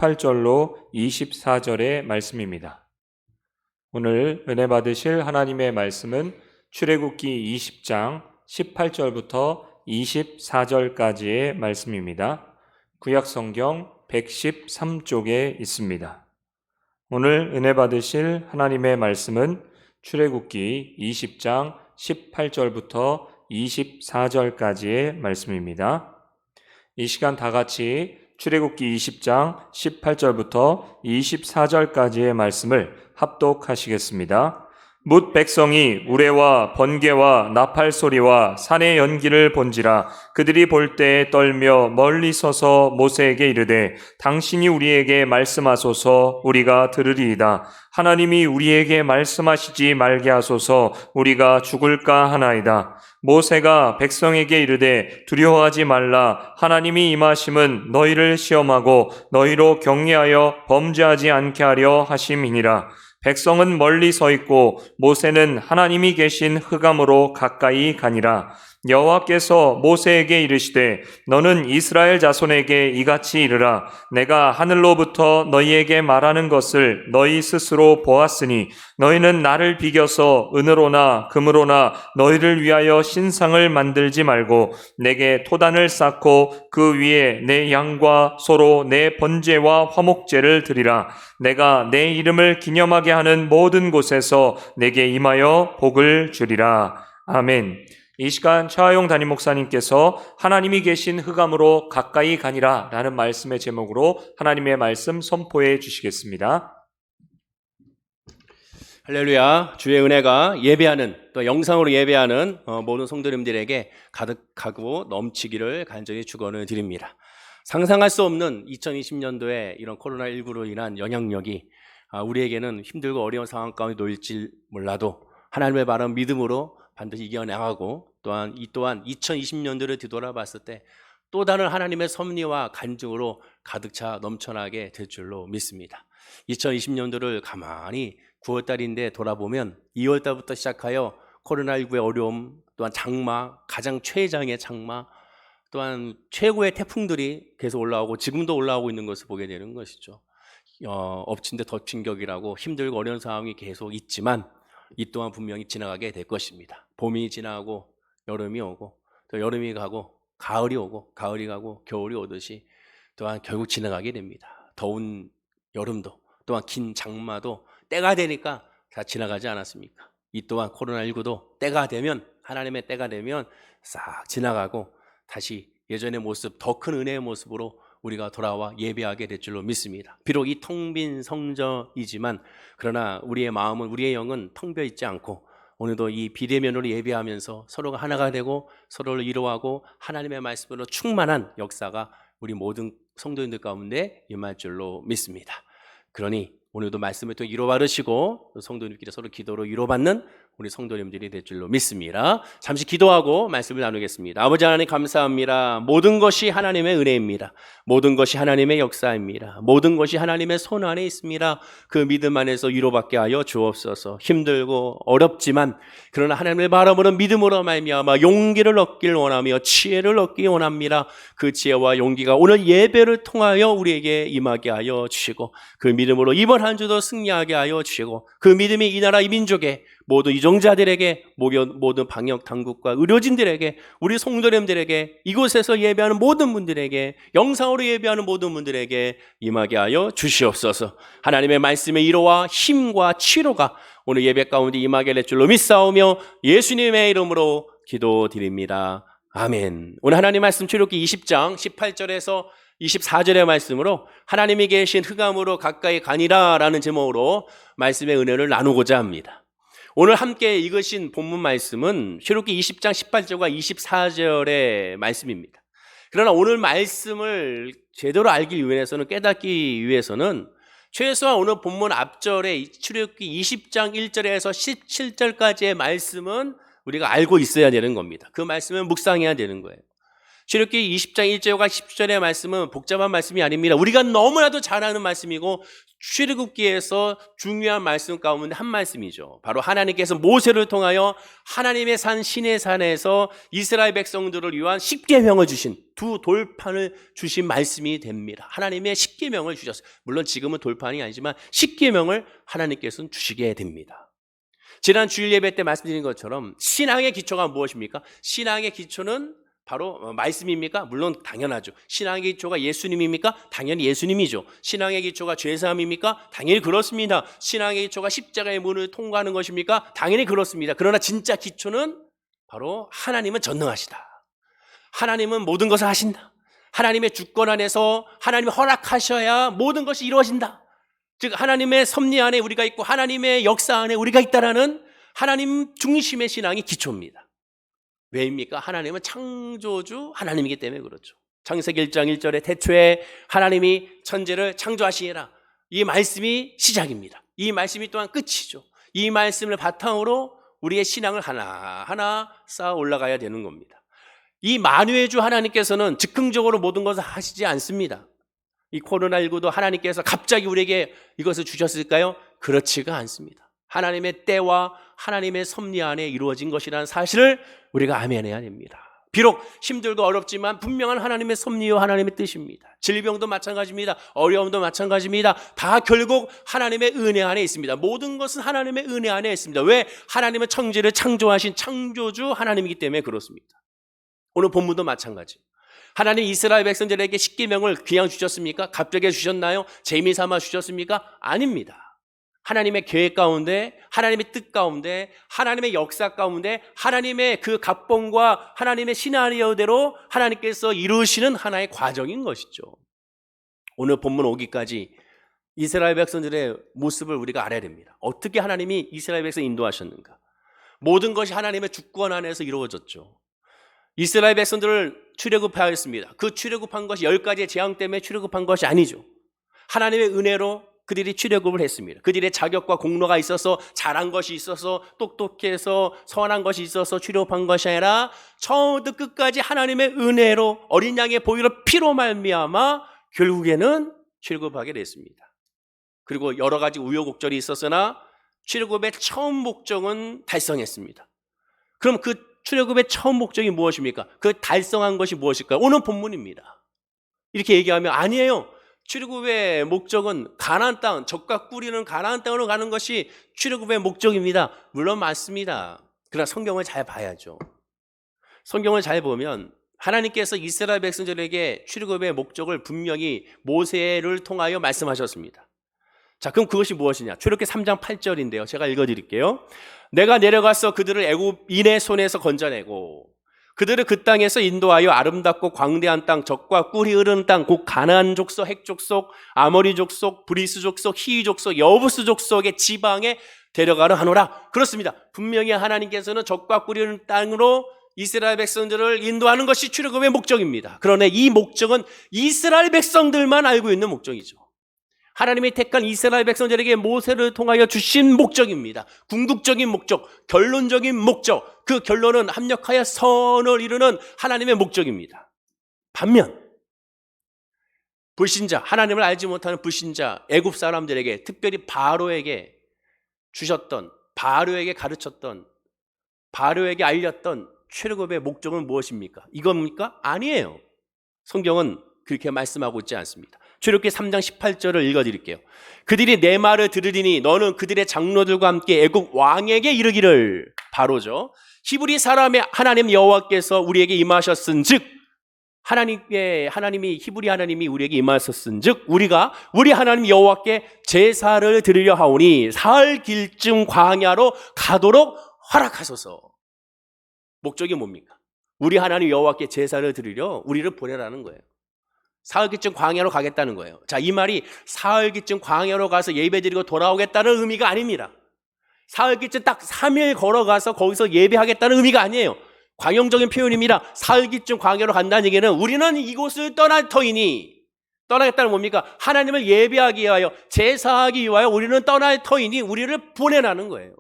18절로 24절의 말씀입니다. 오늘 은혜 받으실 하나님의 말씀은 출애굽기 20장 18절부터 24절까지의 말씀입니다. 구약성경 113쪽에 있습니다. 오늘 은혜 받으실 하나님의 말씀은 출애굽기 20장 18절부터 24절까지의 말씀입니다. 이 시간 다 같이 출애굽기 20장 18절부터 24절까지의 말씀을 합독하시겠습니다. 뭇 백성이 우레와 번개와 나팔 소리와 산의 연기를 본지라 그들이 볼 때에 떨며 멀리 서서 모세에게 이르되 당신이 우리에게 말씀하소서 우리가 들으리이다. 하나님이 우리에게 말씀하시지 말게 하소서 우리가 죽을까 하나이다. 모세가 백성에게 이르되 두려워하지 말라. 하나님이 임하심은 너희를 시험하고 너희로 경계하여 범죄하지 않게 하려 하심이니라. 백성은 멀리 서 있고 모세는 하나님이 계신 흑암으로 가까이 가니라. 여호와께서 모세에게 이르시되 너는 이스라엘 자손에게 이같이 이르라. 내가 하늘로부터 너희에게 말하는 것을 너희 스스로 보았으니 너희는 나를 비겨서 은으로나 금으로나 너희를 위하여 신상을 만들지 말고 내게 토단을 쌓고 그 위에 내 양과 소로 내 번제와 화목제를 드리라. 내가 내 이름을 기념하게 하는 모든 곳에서 내게 임하여 복을 주리라. 아멘. 이 시간 최하용 담임 목사님께서 하나님이 계신 흑암으로 가까이 가니라 라는 말씀의 제목으로 하나님의 말씀 선포해 주시겠습니다. 할렐루야. 주의 은혜가 예배하는 또 영상으로 예배하는 모든 성도님들에게 가득하고 넘치기를 간절히 축원을 드립니다. 상상할 수 없는 2020년도에 이런 코로나19로 인한 영향력이 우리에게는 힘들고 어려운 상황 가운데 놓일지 몰라도 하나님의 바람 믿음으로 반드시 이겨나가고 또한 2020년도를 뒤돌아봤을 때 또 다른 하나님의 섭리와 간증으로 가득 차 넘쳐나게 될 줄로 믿습니다. 2020년도를 가만히 9월달인데 돌아보면 2월달부터 시작하여 코로나19의 어려움, 또한 장마, 가장 최장의 장마, 또한 최고의 태풍들이 계속 올라오고 지금도 올라오고 있는 것을 보게 되는 것이죠. 엎친 데 덮친 격이라고 힘들고 어려운 상황이 계속 있지만 이 또한 분명히 지나가게 될 것입니다. 봄이 지나고 여름이 오고 또 여름이 가고 가을이 오고 가을이 가고 겨울이 오듯이 또한 결국 지나가게 됩니다. 더운 여름도 또한 긴 장마도 때가 되니까 다 지나가지 않았습니까? 이 또한 코로나19도 때가 되면 하나님의 때가 되면 싹 지나가고 다시 예전의 모습 더 큰 은혜의 모습으로 우리가 돌아와 예배하게 될 줄로 믿습니다. 비록 이 텅 빈 성전이지만 그러나 우리의 마음은 우리의 영은 텅 비어 있지 않고 오늘도 이 비대면으로 예배하면서 서로가 하나가 되고 서로를 위로하고 하나님의 말씀으로 충만한 역사가 우리 모든 성도님들 가운데 임할 줄로 믿습니다. 그러니 오늘도 말씀을 통해 위로받으시고 성도님끼리 서로 기도로 위로받는 우리 성도님들이 될 줄로 믿습니다. 잠시 기도하고 말씀을 나누겠습니다. 아버지 하나님 감사합니다. 모든 것이 하나님의 은혜입니다. 모든 것이 하나님의 역사입니다. 모든 것이 하나님의 손 안에 있습니다. 그 믿음 안에서 위로받게 하여 주옵소서. 힘들고 어렵지만 그러나 하나님의 바람으로 믿음으로 말미암아 용기를 얻길 원하며 지혜를 얻기 원합니다. 그 지혜와 용기가 오늘 예배를 통하여 우리에게 임하게 하여 주시고 그 믿음으로 이번 한 주도 승리하게 하여 주시고 그 믿음이 이 나라 이 민족에 모든 이종자들에게 모든 방역 당국과 의료진들에게 우리 성도님들에게 이곳에서 예배하는 모든 분들에게 영상으로 예배하는 모든 분들에게 임하게 하여 주시옵소서. 하나님의 말씀의 위로와 힘과 치료가 오늘 예배 가운데 임하게 될 줄로 믿사오며 예수님의 이름으로 기도드립니다. 아멘. 오늘 하나님 말씀 출애굽기 20장 18절에서 24절의 말씀으로 하나님이 계신 흑암으로 가까이 가니라 라는 제목으로 말씀의 은혜를 나누고자 합니다. 오늘 함께 읽으신 본문 말씀은 출애굽기 20장 18절과 24절의 말씀입니다. 그러나 오늘 말씀을 제대로 알기 위해서는 깨닫기 위해서는 최소한 오늘 본문 앞절에 출애굽기 20장 1절에서 17절까지의 말씀은 우리가 알고 있어야 되는 겁니다. 그 말씀은 묵상해야 되는 거예요. 출애굽기 20장 1절과 10절의 말씀은 복잡한 말씀이 아닙니다. 우리가 너무나도 잘 아는 말씀이고 출애굽기에서 중요한 말씀 가운데 한 말씀이죠. 바로 하나님께서 모세를 통하여 하나님의 산 시내산에서 이스라엘 백성들을 위한 십계명을 주신 두 돌판을 주신 말씀이 됩니다. 하나님의 십계명을 주셨어요. 물론 지금은 돌판이 아니지만 십계명을 하나님께서는 주시게 됩니다. 지난 주일 예배 때 말씀드린 것처럼 신앙의 기초가 무엇입니까? 신앙의 기초는 바로 말씀입니까? 물론 당연하죠. 신앙의 기초가 예수님입니까? 당연히 예수님이죠. 신앙의 기초가 죄사함입니까? 당연히 그렇습니다. 신앙의 기초가 십자가의 문을 통과하는 것입니까? 당연히 그렇습니다. 그러나 진짜 기초는 바로 하나님은 전능하시다. 하나님은 모든 것을 하신다. 하나님의 주권 안에서 하나님이 허락하셔야 모든 것이 이루어진다. 즉 하나님의 섭리 안에 우리가 있고 하나님의 역사 안에 우리가 있다라는 하나님 중심의 신앙이 기초입니다. 왜입니까? 하나님은 창조주 하나님이기 때문에 그렇죠. 창세기 1장 1절에 태초에 하나님이 천지를 창조하시니라. 이 말씀이 시작입니다. 이 말씀이 또한 끝이죠. 이 말씀을 바탕으로 우리의 신앙을 하나하나 쌓아 올라가야 되는 겁니다. 이 만유의 주 하나님께서는 즉흥적으로 모든 것을 하시지 않습니다. 이 코로나19도 하나님께서 갑자기 우리에게 이것을 주셨을까요? 그렇지가 않습니다. 하나님의 때와 하나님의 섭리 안에 이루어진 것이라는 사실을 우리가 아멘해야 됩니다. 비록 힘들고 어렵지만 분명한 하나님의 섭리와 하나님의 뜻입니다. 질병도 마찬가지입니다. 어려움도 마찬가지입니다. 다 결국 하나님의 은혜 안에 있습니다. 모든 것은 하나님의 은혜 안에 있습니다. 왜? 하나님은 천지를 창조하신 창조주 하나님이기 때문에 그렇습니다. 오늘 본문도 마찬가지. 하나님 이스라엘 백성들에게 십계명을 그냥 주셨습니까? 갑자기 주셨나요? 재미삼아 주셨습니까? 아닙니다. 하나님의 계획 가운데, 하나님의 뜻 가운데, 하나님의 역사 가운데, 하나님의 그 각본과 하나님의 시나리오대로 하나님께서 이루시는 하나의 과정인 것이죠. 오늘 본문 오기까지 이스라엘 백성들의 모습을 우리가 알아야 됩니다. 어떻게 하나님이 이스라엘 백성 인도하셨는가? 모든 것이 하나님의 주권 안에서 이루어졌죠. 이스라엘 백성들을 출애굽하였습니다. 그 출애굽한 것이 10가지의 재앙 때문에 출애굽한 것이 아니죠. 하나님의 은혜로 그들이 출애굽을 했습니다. 그들의 자격과 공로가 있어서 잘한 것이 있어서 똑똑해서 선한 것이 있어서 출애굽한 것이 아니라 처음부터 끝까지 하나님의 은혜로 어린 양의 보혈로 피로 말미암아 결국에는 출애굽하게 됐습니다. 그리고 여러 가지 우여곡절이 있었으나 출애굽의 처음 목적은 달성했습니다. 그럼 그 출애굽의 처음 목적이 무엇입니까? 그 달성한 것이 무엇일까요? 오늘 본문입니다. 이렇게 얘기하면 아니에요. 출애굽의 목적은 가나안 땅, 젖과 꿀이는 가나안 땅으로 가는 것이 출애굽의 목적입니다. 물론 맞습니다. 그러나 성경을 잘 봐야죠. 성경을 잘 보면 하나님께서 이스라엘 백성들에게 출애굽의 목적을 분명히 모세를 통하여 말씀하셨습니다. 자, 그럼 그것이 무엇이냐? 출애굽기 3장 8절인데요. 제가 읽어드릴게요. 내가 내려가서 그들을 애굽인의 손에서 건져내고 그들을 그 땅에서 인도하여 아름답고 광대한 땅, 젖과 꿀이 흐르는 땅, 곧 가나안 족속, 헷 족속, 아모리 족속, 브리스 족속, 히위 족속, 여부스 족속의 지방에 데려가려 하노라. 그렇습니다. 분명히 하나님께서는 젖과 꿀이 흐르는 땅으로 이스라엘 백성들을 인도하는 것이 출애굽의 목적입니다. 그러나 이 목적은 이스라엘 백성들만 알고 있는 목적이죠. 하나님이 택한 이스라엘 백성들에게 모세를 통하여 주신 목적입니다. 궁극적인 목적, 결론적인 목적, 그 결론은 합력하여 선을 이루는 하나님의 목적입니다. 반면 불신자, 하나님을 알지 못하는 불신자 애굽 사람들에게, 특별히 바로에게 주셨던, 바로에게 가르쳤던, 바로에게 알렸던 출애굽의 목적은 무엇입니까? 이겁니까? 아니에요. 성경은 그렇게 말씀하고 있지 않습니다. 출애굽기 3장 18절을 읽어드릴게요. 그들이 내 말을 들으리니 너는 그들의 장로들과 함께 애굽 왕에게 이르기를, 바로죠. 히브리 사람의 하나님 여호와께서 우리에게 임하셨은즉, 하나님이 히브리 하나님이 우리에게 임하셨은즉 우리가 우리 하나님 여호와께 제사를 드리려 하오니 사흘 길쯤 광야로 가도록 허락하소서. 목적이 뭡니까? 우리 하나님 여호와께 제사를 드리려 우리를 보내라는 거예요. 사흘기쯤 광야로 가겠다는 거예요. 자, 이 말이 사흘기쯤 광야로 가서 예배드리고 돌아오겠다는 의미가 아닙니다. 사흘기쯤 딱 3일 걸어가서 거기서 예배하겠다는 의미가 아니에요. 관용적인 표현입니다. 사흘기쯤 광야로 간다는 얘기는 우리는 이곳을 떠날 터이니, 떠나겠다는 뭡니까? 하나님을 예배하기 위하여, 제사하기 위하여 우리는 떠날 터이니 우리를 보내라는 거예요.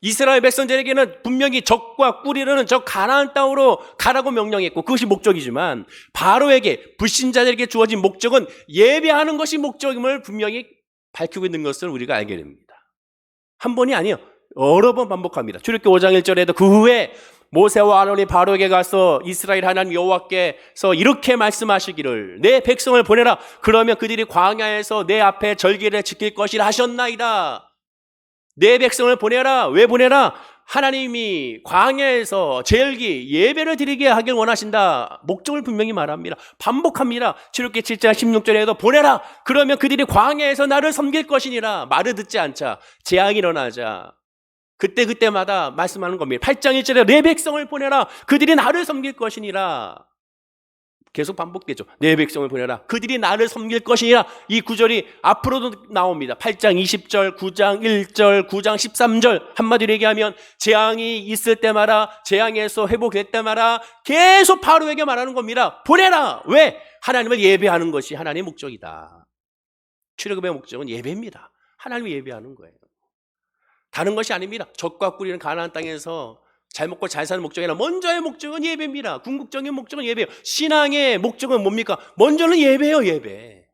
이스라엘 백성들에게는 분명히 적과 꿀이르는 저 가나안 땅으로 가라고 명령했고 그것이 목적이지만 바로에게 불신자들에게 주어진 목적은 예배하는 것이 목적임을 분명히 밝히고 있는 것을 우리가 알게 됩니다. 한 번이 아니에요. 여러 번 반복합니다. 출애굽기 5장 1절에도 그 후에 모세와 아론이 바로에게 가서 이스라엘 하나님 여호와께서 이렇게 말씀하시기를 내 백성을 보내라. 그러면 그들이 광야에서 내 앞에 절기를 지킬 것이라 하셨나이다. 내 백성을 보내라. 왜 보내라? 하나님이 광야에서 제일기 예배를 드리게 하길 원하신다. 목적을 분명히 말합니다. 반복합니다. 출애굽기 7장 16절에도 보내라. 그러면 그들이 광야에서 나를 섬길 것이니라. 말을 듣지 않자 재앙이 일어나자 그때마다 말씀하는 겁니다. 8장 1절에 내 백성을 보내라. 그들이 나를 섬길 것이니라. 계속 반복되죠. 내 백성을 보내라. 그들이 나를 섬길 것이니라. 이 구절이 앞으로도 나옵니다. 8장 20절, 9장 1절, 9장 13절. 한마디로 얘기하면 재앙이 있을 때마다 재앙에서 회복될 때마다 계속 바로에게 말하는 겁니다. 보내라. 왜? 하나님을 예배하는 것이 하나님의 목적이다. 출애굽의 목적은 예배입니다. 하나님을 예배하는 거예요. 다른 것이 아닙니다. 적과 꿀이는 가나안 땅에서 잘 먹고 잘 사는 목적이 아니라 먼저의 목적은 예배입니다. 궁극적인 목적은 예배예요. 신앙의 목적은 뭡니까? 먼저는 예배예요. 예배.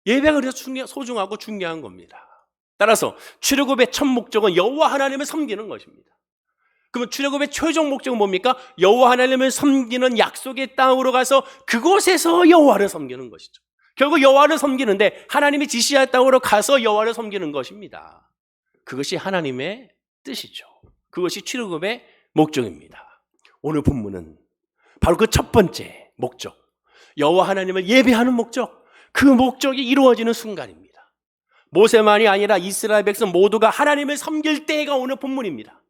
예배가 그래서 소중하고 중요한 겁니다. 따라서 출애굽의 첫 목적은 여호와 하나님을 섬기는 것입니다. 그러면 출애굽의 최종 목적은 뭡니까? 여호와 하나님을 섬기는 약속의 땅으로 가서 그곳에서 여호와를 섬기는 것이죠. 결국 여호와를 섬기는데 하나님이 지시할 땅으로 가서 여호와를 섬기는 것입니다. 그것이 하나님의 뜻이죠. 그것이 출애굽의 목적입니다. 오늘 본문은 바로 그 첫 번째 목적, 여호와 하나님을 예배하는 목적, 그 목적이 이루어지는 순간입니다. 모세만이 아니라 이스라엘 백성 모두가 하나님을 섬길 때가 오늘 본문입니다.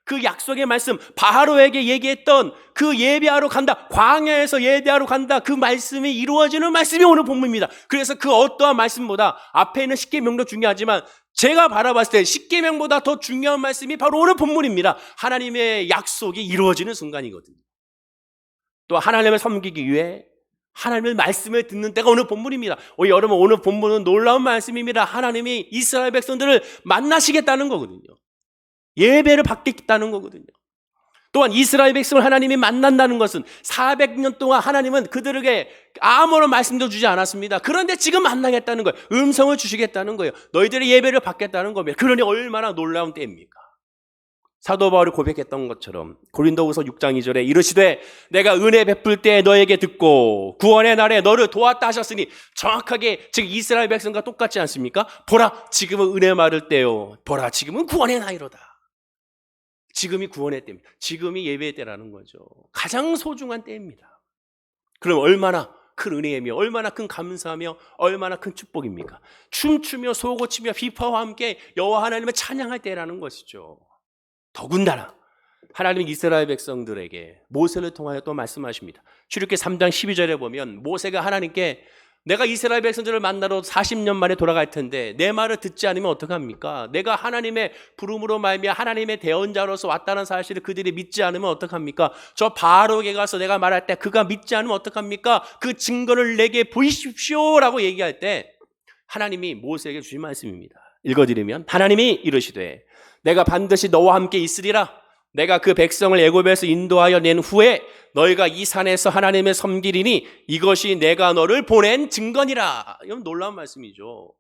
그 약속의 말씀, 바로에게 얘기했던 그 예배하러 간다, 광야에서 예배하러 간다, 그 말씀이 이루어지는 말씀이 오늘 본문입니다. 그래서 그 어떠한 말씀보다 앞에 있는 십계명도 중요하지만 제가 바라봤을 때 십계명보다 더 중요한 말씀이 바로 오늘 본문입니다. 하나님의 약속이 이루어지는 순간이거든요. 또 하나님을 섬기기 위해 하나님의 말씀을 듣는 때가 오늘 본문입니다. 여러분, 오늘 본문은 놀라운 말씀입니다. 하나님이 이스라엘 백성들을 만나시겠다는 거거든요. 예배를 받겠다는 거거든요. 또한 이스라엘 백성을 하나님이 만난다는 것은 400년 동안 하나님은 그들에게 아무런 말씀도 주지 않았습니다. 그런데 지금 만나겠다는 거예요. 음성을 주시겠다는 거예요. 너희들의 예배를 받겠다는 겁니다. 그러니 얼마나 놀라운 때입니까? 사도 바울이 고백했던 것처럼 고린도후서 6장 2절에 이르시되 내가 은혜 베풀 때 너에게 듣고 구원의 날에 너를 도왔다 하셨으니 정확하게 지금 이스라엘 백성과 똑같지 않습니까? 보라 지금은 은혜 많을 때요. 보라 지금은 구원의 나이로다. 지금이 구원의 때입니다. 지금이 예배의 때라는 거죠. 가장 소중한 때입니다. 그럼 얼마나 큰 은혜이며 얼마나 큰 감사하며 얼마나 큰 축복입니까? 춤추며 소고치며 비파와 함께 여호와 하나님을 찬양할 때라는 것이죠. 더군다나 하나님은 이스라엘 백성들에게 모세를 통하여 또 말씀하십니다. 출애굽기 3장 12절에 보면 모세가 하나님께 내가 이스라엘 백성들을 만나러 40년 만에 돌아갈 텐데 내 말을 듣지 않으면 어떡합니까? 내가 하나님의 부름으로 말미암아 하나님의 대언자로서 왔다는 사실을 그들이 믿지 않으면 어떡합니까? 저 바로에게 가서 내가 말할 때 그가 믿지 않으면 어떡합니까? 그 증거를 내게 보이십시오 라고 얘기할 때 하나님이 모세에게 주신 말씀입니다. 읽어드리면 하나님이 이르시되 내가 반드시 너와 함께 있으리라. 내가 그 백성을 애굽에서 인도하여 낸 후에 너희가 이 산에서 하나님을 섬기리니 이것이 내가 너를 보낸 증거니라. 이건 놀라운 말씀이죠.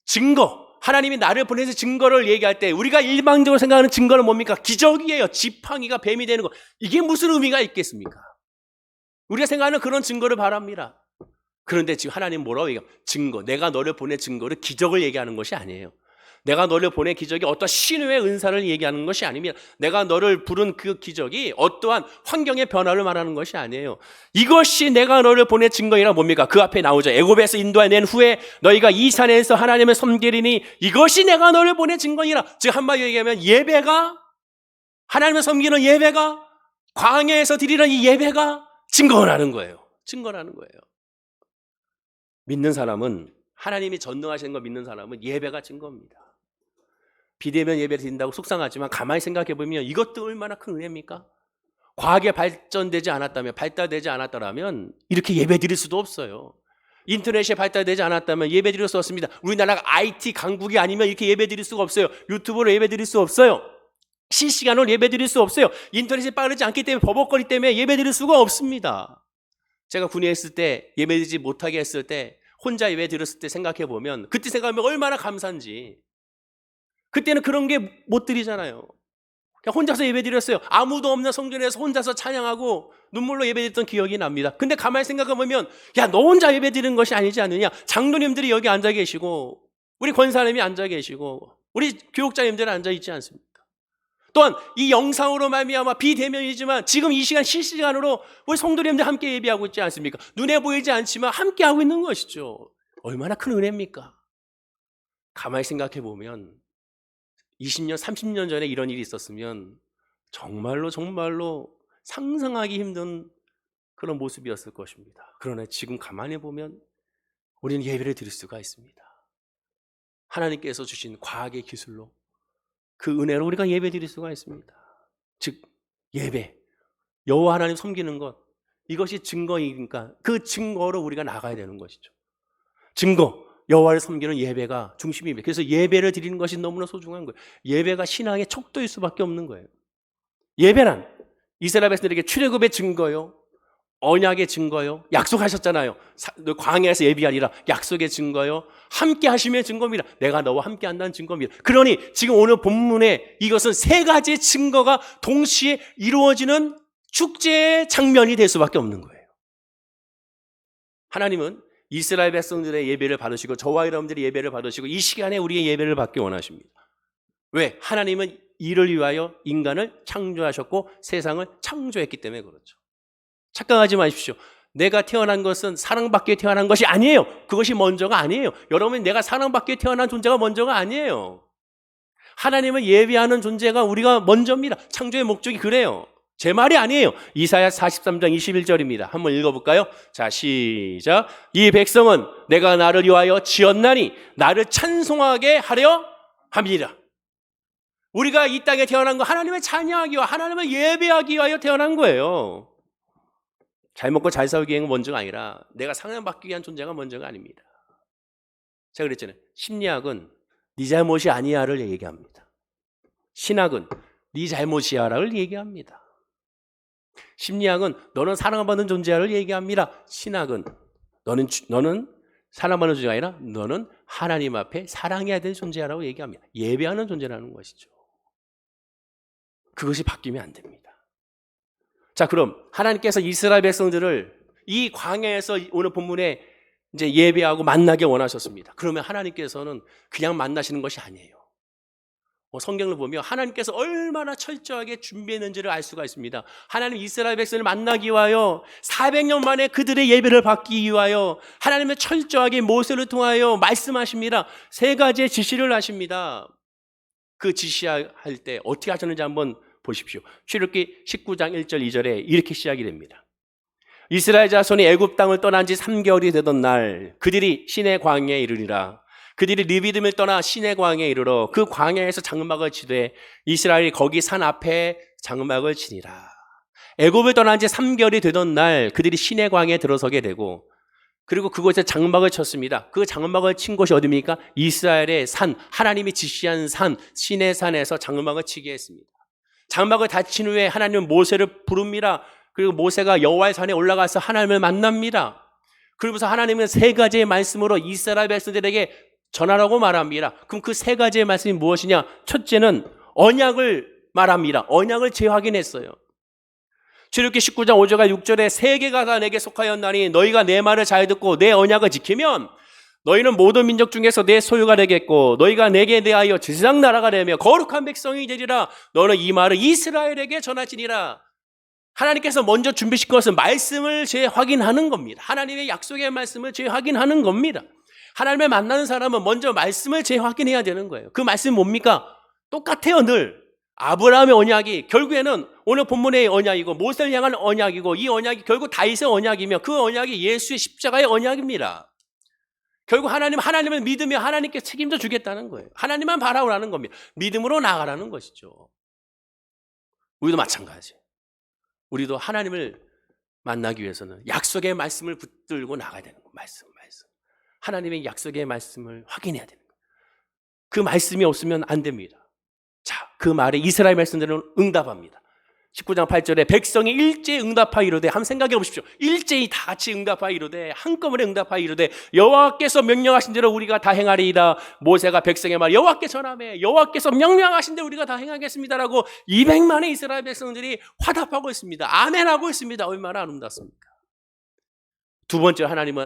증거. 하나님이 나를 보내서 증거를 얘기할 때 우리가 일방적으로 생각하는 증거는 뭡니까? 기적이에요. 지팡이가 뱀이 되는 거. 이게 무슨 의미가 있겠습니까? 우리가 생각하는 그런 증거를 바랍니다. 그런데 지금 하나님 뭐라고 얘기해요? 증거. 내가 너를 보낸 증거를 기적을 얘기하는 것이 아니에요. 내가 너를 보낸 기적이 어떠한 신유의 은사를 얘기하는 것이 아닙니다. 내가 너를 부른 그 기적이 어떠한 환경의 변화를 말하는 것이 아니에요. 이것이 내가 너를 보낸 증거이라 뭡니까? 그 앞에 나오죠. 애굽에서 인도해낸 후에 너희가 이 산에서 하나님을 섬기리니 이것이 내가 너를 보낸 증거이라. 즉 한마디로 얘기하면 예배가 하나님을 섬기는 예배가 광야에서 드리는 이 예배가 증거라는 거예요. 증거라는 거예요. 믿는 사람은 하나님이 전능하시는 거 믿는 사람은 예배가 증거입니다. 비대면 예배를 드린다고 속상하지만 가만히 생각해보면 이것도 얼마나 큰 은혜입니까? 과학에 발전되지 않았다면 발달되지 않았더라면 이렇게 예배 드릴 수도 없어요. 인터넷이 발달되지 않았다면 예배드릴 수 없습니다. 우리나라가 IT 강국이 아니면 이렇게 예배드릴 수가 없어요. 유튜브로 예배드릴 수 없어요. 실시간으로 예배드릴 수 없어요. 인터넷이 빠르지 않기 때문에 버벅거리 때문에 예배드릴 수가 없습니다. 제가 군에 있을 때 예배드리지 못하게 했을 때 혼자 예배드렸을 때 생각해 보면 그때 생각하면 얼마나 감사한지. 그때는 그런 게 못 드리잖아요. 그냥 혼자서 예배드렸어요. 아무도 없는 성전에서 혼자서 찬양하고 눈물로 예배드렸던 기억이 납니다. 근데 가만히 생각해보면 야, 너 혼자 예배드리는 것이 아니지 않느냐. 장로님들이 여기 앉아 계시고 우리 권사님이 앉아 계시고 우리 교육자님들은 앉아 있지 않습니까? 또한 이 영상으로 말미암아 비대면이지만 지금 이 시간 실시간으로 우리 성도님들 함께 예배하고 있지 않습니까? 눈에 보이지 않지만 함께 하고 있는 것이죠. 얼마나 큰 은혜입니까? 가만히 생각해보면 20년, 30년 전에 이런 일이 있었으면 정말로 상상하기 힘든 그런 모습이었을 것입니다. 그러나 지금 가만히 보면 우리는 예배를 드릴 수가 있습니다. 하나님께서 주신 과학의 기술로 그 은혜로 우리가 예배 드릴 수가 있습니다. 즉 예배, 여호와 하나님 섬기는 것, 이것이 증거이니까 그 증거로 우리가 나가야 되는 것이죠. 증거, 여호와를 섬기는 예배가 중심입니다. 그래서 예배를 드리는 것이 너무나 소중한 거예요. 예배가 신앙의 척도일 수밖에 없는 거예요. 예배란 이스라엘 백성들에게 출애굽의 증거요, 언약의 증거요, 약속하셨잖아요. 광야에서 예비하리라, 약속의 증거요, 함께 하심의 증거입니다. 내가 너와 함께 한다는 증거입니다. 그러니 지금 오늘 본문에 이것은 세 가지 증거가 동시에 이루어지는 축제의 장면이 될 수밖에 없는 거예요. 하나님은 이스라엘 백성들의 예배를 받으시고 저와 여러분들이 예배를 받으시고 이 시간에 우리의 예배를 받기 원하십니다. 왜? 하나님은 이를 위하여 인간을 창조하셨고 세상을 창조했기 때문에 그렇죠. 착각하지 마십시오. 내가 태어난 것은 사랑받기 위해 태어난 것이 아니에요. 그것이 먼저가 아니에요. 여러분, 내가 사랑받기 위해 태어난 존재가 먼저가 아니에요. 하나님을 예배하는 존재가 우리가 먼저입니다. 창조의 목적이 그래요. 제 말이 아니에요. 이사야 43장 21절입니다. 한번 읽어볼까요? 자, 시작. 이 백성은 내가 나를 위하여 지었나니 나를 찬송하게 하려 함이니라. 우리가 이 땅에 태어난 거 하나님을 찬양하기 위하여, 하나님을 예배하기 위하여 태어난 거예요. 잘 먹고 잘 살기 위한 먼저가 아니라 내가 사랑받기 위한 존재가 먼저가 아닙니다. 제가 그랬잖아요. 심리학은 네 잘못이 아니야를 얘기합니다. 신학은 네 잘못이야를 얘기합니다. 심리학은 너는 사랑받는 존재야를 얘기합니다. 신학은 너는 사랑받는 존재가 아니라 너는 하나님 앞에 사랑해야 될 존재라고 얘기합니다. 예배하는 존재라는 것이죠. 그것이 바뀌면 안 됩니다. 자, 그럼 하나님께서 이스라엘 백성들을 이 광야에서 오늘 본문에 이제 예배하고 만나게 원하셨습니다. 그러면 하나님께서는 그냥 만나시는 것이 아니에요. 성경을 보면 하나님께서 얼마나 철저하게 준비했는지를 알 수가 있습니다. 하나님 이스라엘 백성을 만나기 위하여 400년 만에 그들의 예배를 받기 위하여 하나님의 철저하게 모세를 통하여 말씀하십니다. 세 가지의 지시를 하십니다. 그 지시할 때 어떻게 하셨는지 한번 보십시오. 출애굽기 19장 1절 2절에 이렇게 시작이 됩니다. 이스라엘 자손이 애굽 땅을 떠난 지 3개월이 되던 날 그들이 시내 광야에 이르리라. 그들이 르비딤을 떠나 시내 광야에 이르러 그 광야에서 장막을 치되 이스라엘이 거기 산 앞에 장막을 치니라. 애굽을 떠난 지 3개월이 되던 날 그들이 시내 광야에 들어서게 되고 그리고 그곳에 장막을 쳤습니다. 그 장막을 친 곳이 어디입니까? 이스라엘의 산, 하나님이 지시한 산, 시내산에서 장막을 치게 했습니다. 장막을 다 친 후에 하나님은 모세를 부릅니다. 그리고 모세가 여호와의 산에 올라가서 하나님을 만납니다. 그러면서 하나님은 세 가지의 말씀으로 이스라엘 백성들에게 전하라고 말합니다. 그럼 그 세 가지의 말씀이 무엇이냐? 첫째는 언약을 말합니다. 언약을 재확인했어요. 출애굽기 19장 5절과 6절에 세 개가 다 내게 속하였나니 너희가 내 말을 잘 듣고 내 언약을 지키면 너희는 모든 민족 중에서 내 소유가 되겠고 너희가 내게 대하여 제사장 나라가 되며 거룩한 백성이 되리라. 너는 이 말을 이스라엘에게 전하지니라. 하나님께서 먼저 준비시킨 것은 말씀을 재확인하는 겁니다. 하나님의 약속의 말씀을 재확인하는 겁니다. 하나님을 만나는 사람은 먼저 말씀을 재확인해야 되는 거예요. 그 말씀이 뭡니까? 똑같아요, 늘. 아브라함의 언약이 결국에는 오늘 본문의 언약이고 모세를 향한 언약이고 이 언약이 결국 다윗의 언약이며 그 언약이 예수의 십자가의 언약입니다. 결국 하나님을 믿으며 하나님께 책임져 주겠다는 거예요. 하나님만 바라보라는 겁니다. 믿음으로 나가라는 것이죠. 우리도 마찬가지예요. 우리도 하나님을 만나기 위해서는 약속의 말씀을 붙들고 나가야 되는 거예요. 말씀. 말씀. 하나님의 약속의 말씀을 확인해야 되는 거예요. 그 말씀이 없으면 안 됩니다. 자, 그 말에 이스라엘 백성들은 응답합니다. 19장 8절에 백성이 일제히 응답하여 이르되, 한번 생각해 보십시오. 일제히 다 같이 응답하여 이르되, 한꺼번에 응답하여 이르되, 여호와께서 명령하신 대로 우리가 다 행하리이다. 모세가 백성의 말 여호와께 전하매 여호와께서 명령하신 대로 우리가 다 행하겠습니다라고 200만의 이스라엘 백성들이 화답하고 있습니다. 아멘하고 있습니다. 얼마나 아름답습니까? 두 번째, 하나님은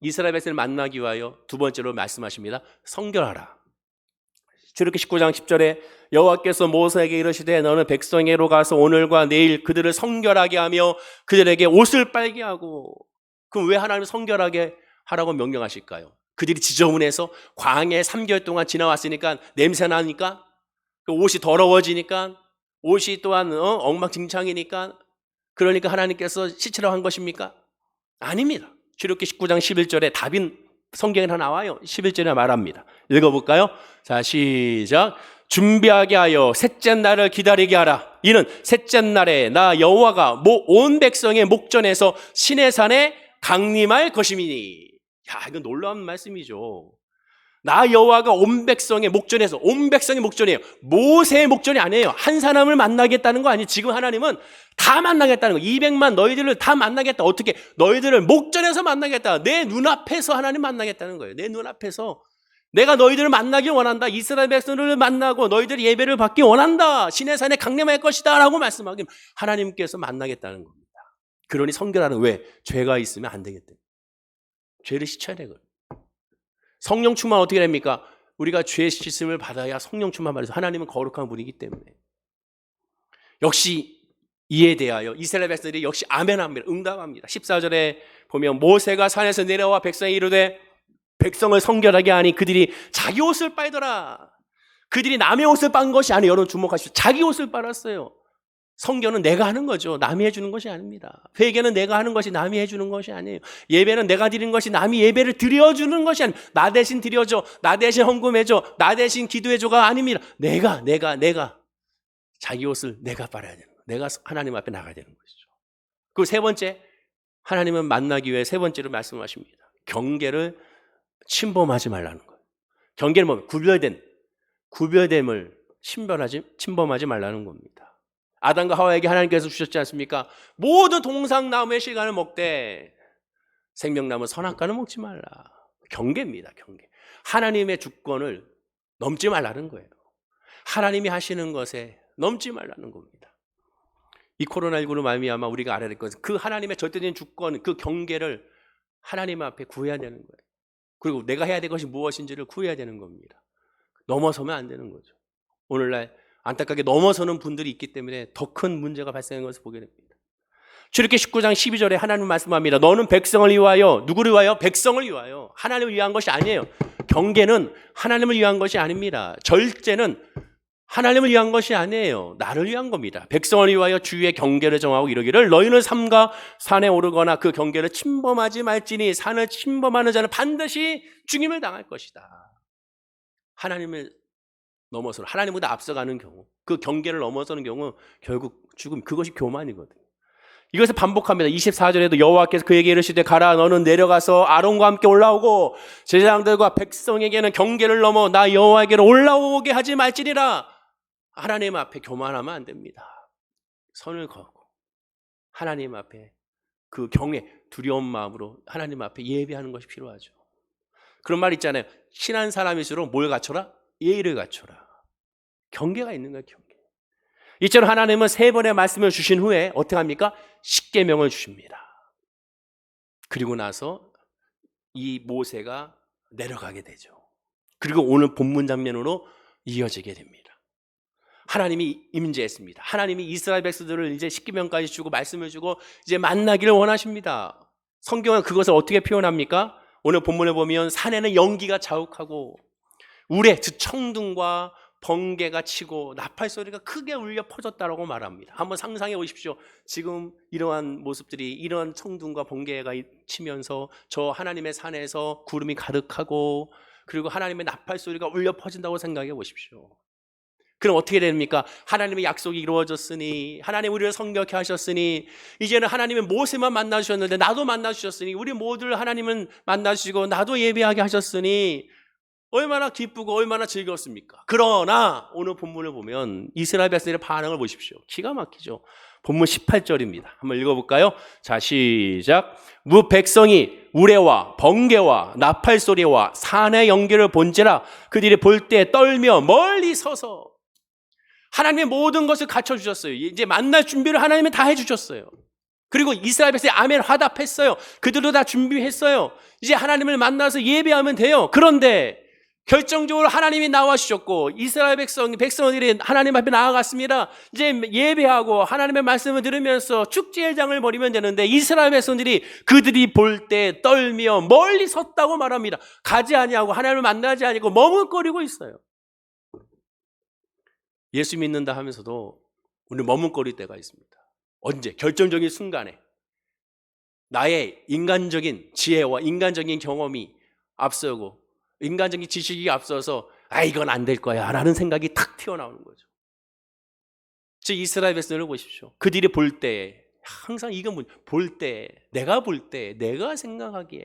이스라엘 백성을 만나기 위하여 두 번째로 말씀하십니다. 성결하라. 출애굽기 19장 10절에 여호와께서 모세에게 이르시되 너는 백성에게로 가서 오늘과 내일 그들을 성결하게 하며 그들에게 옷을 빨게 하고. 그럼 왜 하나님은 성결하게 하라고 명령하실까요? 그들이 지저분해서 광야에 3개월 동안 지나왔으니까 냄새나니까, 옷이 더러워지니까, 옷이 또한 엉망진창이니까, 그러니까 하나님께서 씻으라고 한 것입니까? 아닙니다. 출애굽기 19장 11절에 답인 성경에 다 나와요. 11절에 말합니다. 읽어볼까요? 자, 시작. 준비하게 하여 셋째 날을 기다리게 하라. 이는 셋째 날에 나 여호와가 온 백성의 목전에서 시내산에 강림할 것임이니. 야, 이거 놀라운 말씀이죠. 나 여호와가 온 백성의 목전에서, 온 백성의 목전이에요. 모세의 목전이 아니에요. 한 사람을 만나겠다는 거 아니에요. 지금 하나님은 다 만나겠다는 거. 200만 너희들을 다 만나겠다. 어떻게? 너희들을 목전에서 만나겠다. 내 눈앞에서 하나님 만나겠다는 거예요. 내 눈앞에서 내가 너희들을 만나기 원한다. 이스라엘 백성들을 만나고 너희들이 예배를 받기 원한다. 시내산에 강림할 것이다 라고 말씀하기를 하나님께서 만나겠다는 겁니다. 그러니 성결하는, 왜? 죄가 있으면 안 되겠대. 죄를 씻어야 되거든요. 성령 충만 어떻게 됩니까? 우리가 죄 씻음을 받아야 성령 충만 받아서, 하나님은 거룩한 분이기 때문에. 역시 이에 대하여 이스라엘 백성들이 역시 아멘합니다. 응답합니다. 14절에 보면 모세가 산에서 내려와 백성에 이르되 백성을 성결하게 하니 그들이 자기 옷을 빨더라. 그들이 남의 옷을 빤 것이 아니에요. 여러분 주목하십시오. 자기 옷을 빨았어요. 성결은 내가 하는 거죠. 남이 해주는 것이 아닙니다. 회개는 내가 하는 것이 남이 해주는 것이 아니에요. 예배는 내가 드리는 것이 남이 예배를 드려주는 것이 아니에요. 나 대신 드려줘, 나 대신 헌금해줘, 나 대신 기도해줘가 아닙니다. 내가 자기 옷을 내가 빨아야 되는 거예요. 내가 하나님 앞에 나가야 되는 것이죠. 그리고 세 번째, 하나님은 만나기 위해 세 번째로 말씀하십니다. 경계를 침범하지 말라는 거예요. 경계는 뭐? 구별됨을 침범하지 말라는 겁니다. 아담과 하와에게 하나님께서 주셨지 않습니까? 모든 동상나무의 실과를 먹되 생명나무 선악과는 먹지 말라. 경계입니다. 경계. 하나님의 주권을 넘지 말라는 거예요. 하나님이 하시는 것에 넘지 말라는 겁니다. 이 코로나19로 말미암아 우리가 알아야 될 것은 그 하나님의 절대적인 주권, 그 경계를 하나님 앞에 구해야 되는 거예요. 그리고 내가 해야 될 것이 무엇인지를 구해야 되는 겁니다. 넘어서면 안 되는 거죠. 오늘날 안타깝게 넘어서는 분들이 있기 때문에 더 큰 문제가 발생하는 것을 보게 됩니다. 출애굽기 19장 12절에 하나님 말씀합니다. 너는 백성을 위하여, 누구를 위하여? 백성을 위하여. 하나님을 위한 것이 아니에요. 경계는 하나님을 위한 것이 아닙니다. 절제는 하나님을 위한 것이 아니에요. 나를 위한 겁니다. 백성을 위하여 주의 경계를 정하고 이르기를 너희는 삼가 산에 오르거나 그 경계를 침범하지 말지니 산을 침범하는 자는 반드시 죽임을 당할 것이다. 하나님을 넘어서 하나님보다 앞서가는 경우, 그 경계를 넘어서는 경우 결국 죽음, 그것이 교만이거든요. 이것을 반복합니다. 24절에도 여호와께서 그에게 이르시되 가라 너는 내려가서 아론과 함께 올라오고 제사장들과 백성에게는 경계를 넘어 나 여호와에게로 올라오게 하지 말지니라. 하나님 앞에 교만하면 안 됩니다. 선을 걷고 하나님 앞에 그 경외, 두려운 마음으로 하나님 앞에 예배하는 것이 필요하죠. 그런 말 있잖아요. 친한 사람일수록 뭘 갖춰라? 예의를 갖춰라. 경계가 있는 거예요. 경계. 이처럼 하나님은 세 번의 말씀을 주신 후에 어떻게 합니까? 십계명을 주십니다. 그리고 나서 이 모세가 내려가게 되죠. 그리고 오늘 본문 장면으로 이어지게 됩니다. 하나님이 임재했습니다. 하나님이 이스라엘 백성들을 이제 십계명까지 주고 말씀을 주고 이제 만나기를 원하십니다. 성경은 그것을 어떻게 표현합니까? 오늘 본문에 보면 산에는 연기가 자욱하고 우레, 즉 청둥과 번개가 치고 나팔 소리가 크게 울려 퍼졌다라고 말합니다. 한번 상상해 보십시오. 지금 이러한 모습들이, 이러한 청둥과 번개가 치면서 저 하나님의 산에서 구름이 가득하고 그리고 하나님의 나팔 소리가 울려 퍼진다고 생각해 보십시오. 그럼 어떻게 됩니까? 하나님의 약속이 이루어졌으니, 하나님 우리를 성결케 하셨으니, 이제는 하나님은 모세만 만나주셨는데 나도 만나주셨으니, 우리 모두를 하나님은 만나주시고 나도 예배하게 하셨으니 얼마나 기쁘고 얼마나 즐거웠습니까? 그러나 오늘 본문을 보면 이스라엘 백성들의 반응을 보십시오. 기가 막히죠. 본문 18절입니다. 한번 읽어볼까요? 자, 시작. 무 백성이 우레와 번개와 나팔 소리와 산의 연기를 본지라 그들이 볼 때 떨며 멀리 서서. 하나님의 모든 것을 갖춰주셨어요. 이제 만날 준비를 하나님이 다 해주셨어요. 그리고 이스라엘 백성이 아멘 화답했어요. 그들도 다 준비했어요. 이제 하나님을 만나서 예배하면 돼요. 그런데 결정적으로 하나님이 나와주셨고 이스라엘 백성들이 하나님 앞에 나아갔습니다. 이제 예배하고 하나님의 말씀을 들으면서 축제장을 벌이면 되는데 이스라엘 백성들이 그들이 볼 때 떨며 멀리 섰다고 말합니다. 가지 아니하고 하나님을 만나지 아니고 머뭇거리고 있어요. 예수 믿는다 하면서도 우리 머뭇거릴 때가 있습니다. 언제? 결정적인 순간에 나의 인간적인 지혜와 인간적인 경험이 앞서고 인간적인 지식이 앞서서 이건 안 될 거야 라는 생각이 탁 튀어나오는 거죠. 즉 이스라엘 백성을 보십시오. 그들이 볼 때 항상 이건 볼 때, 내가 볼 때, 내가 생각하기에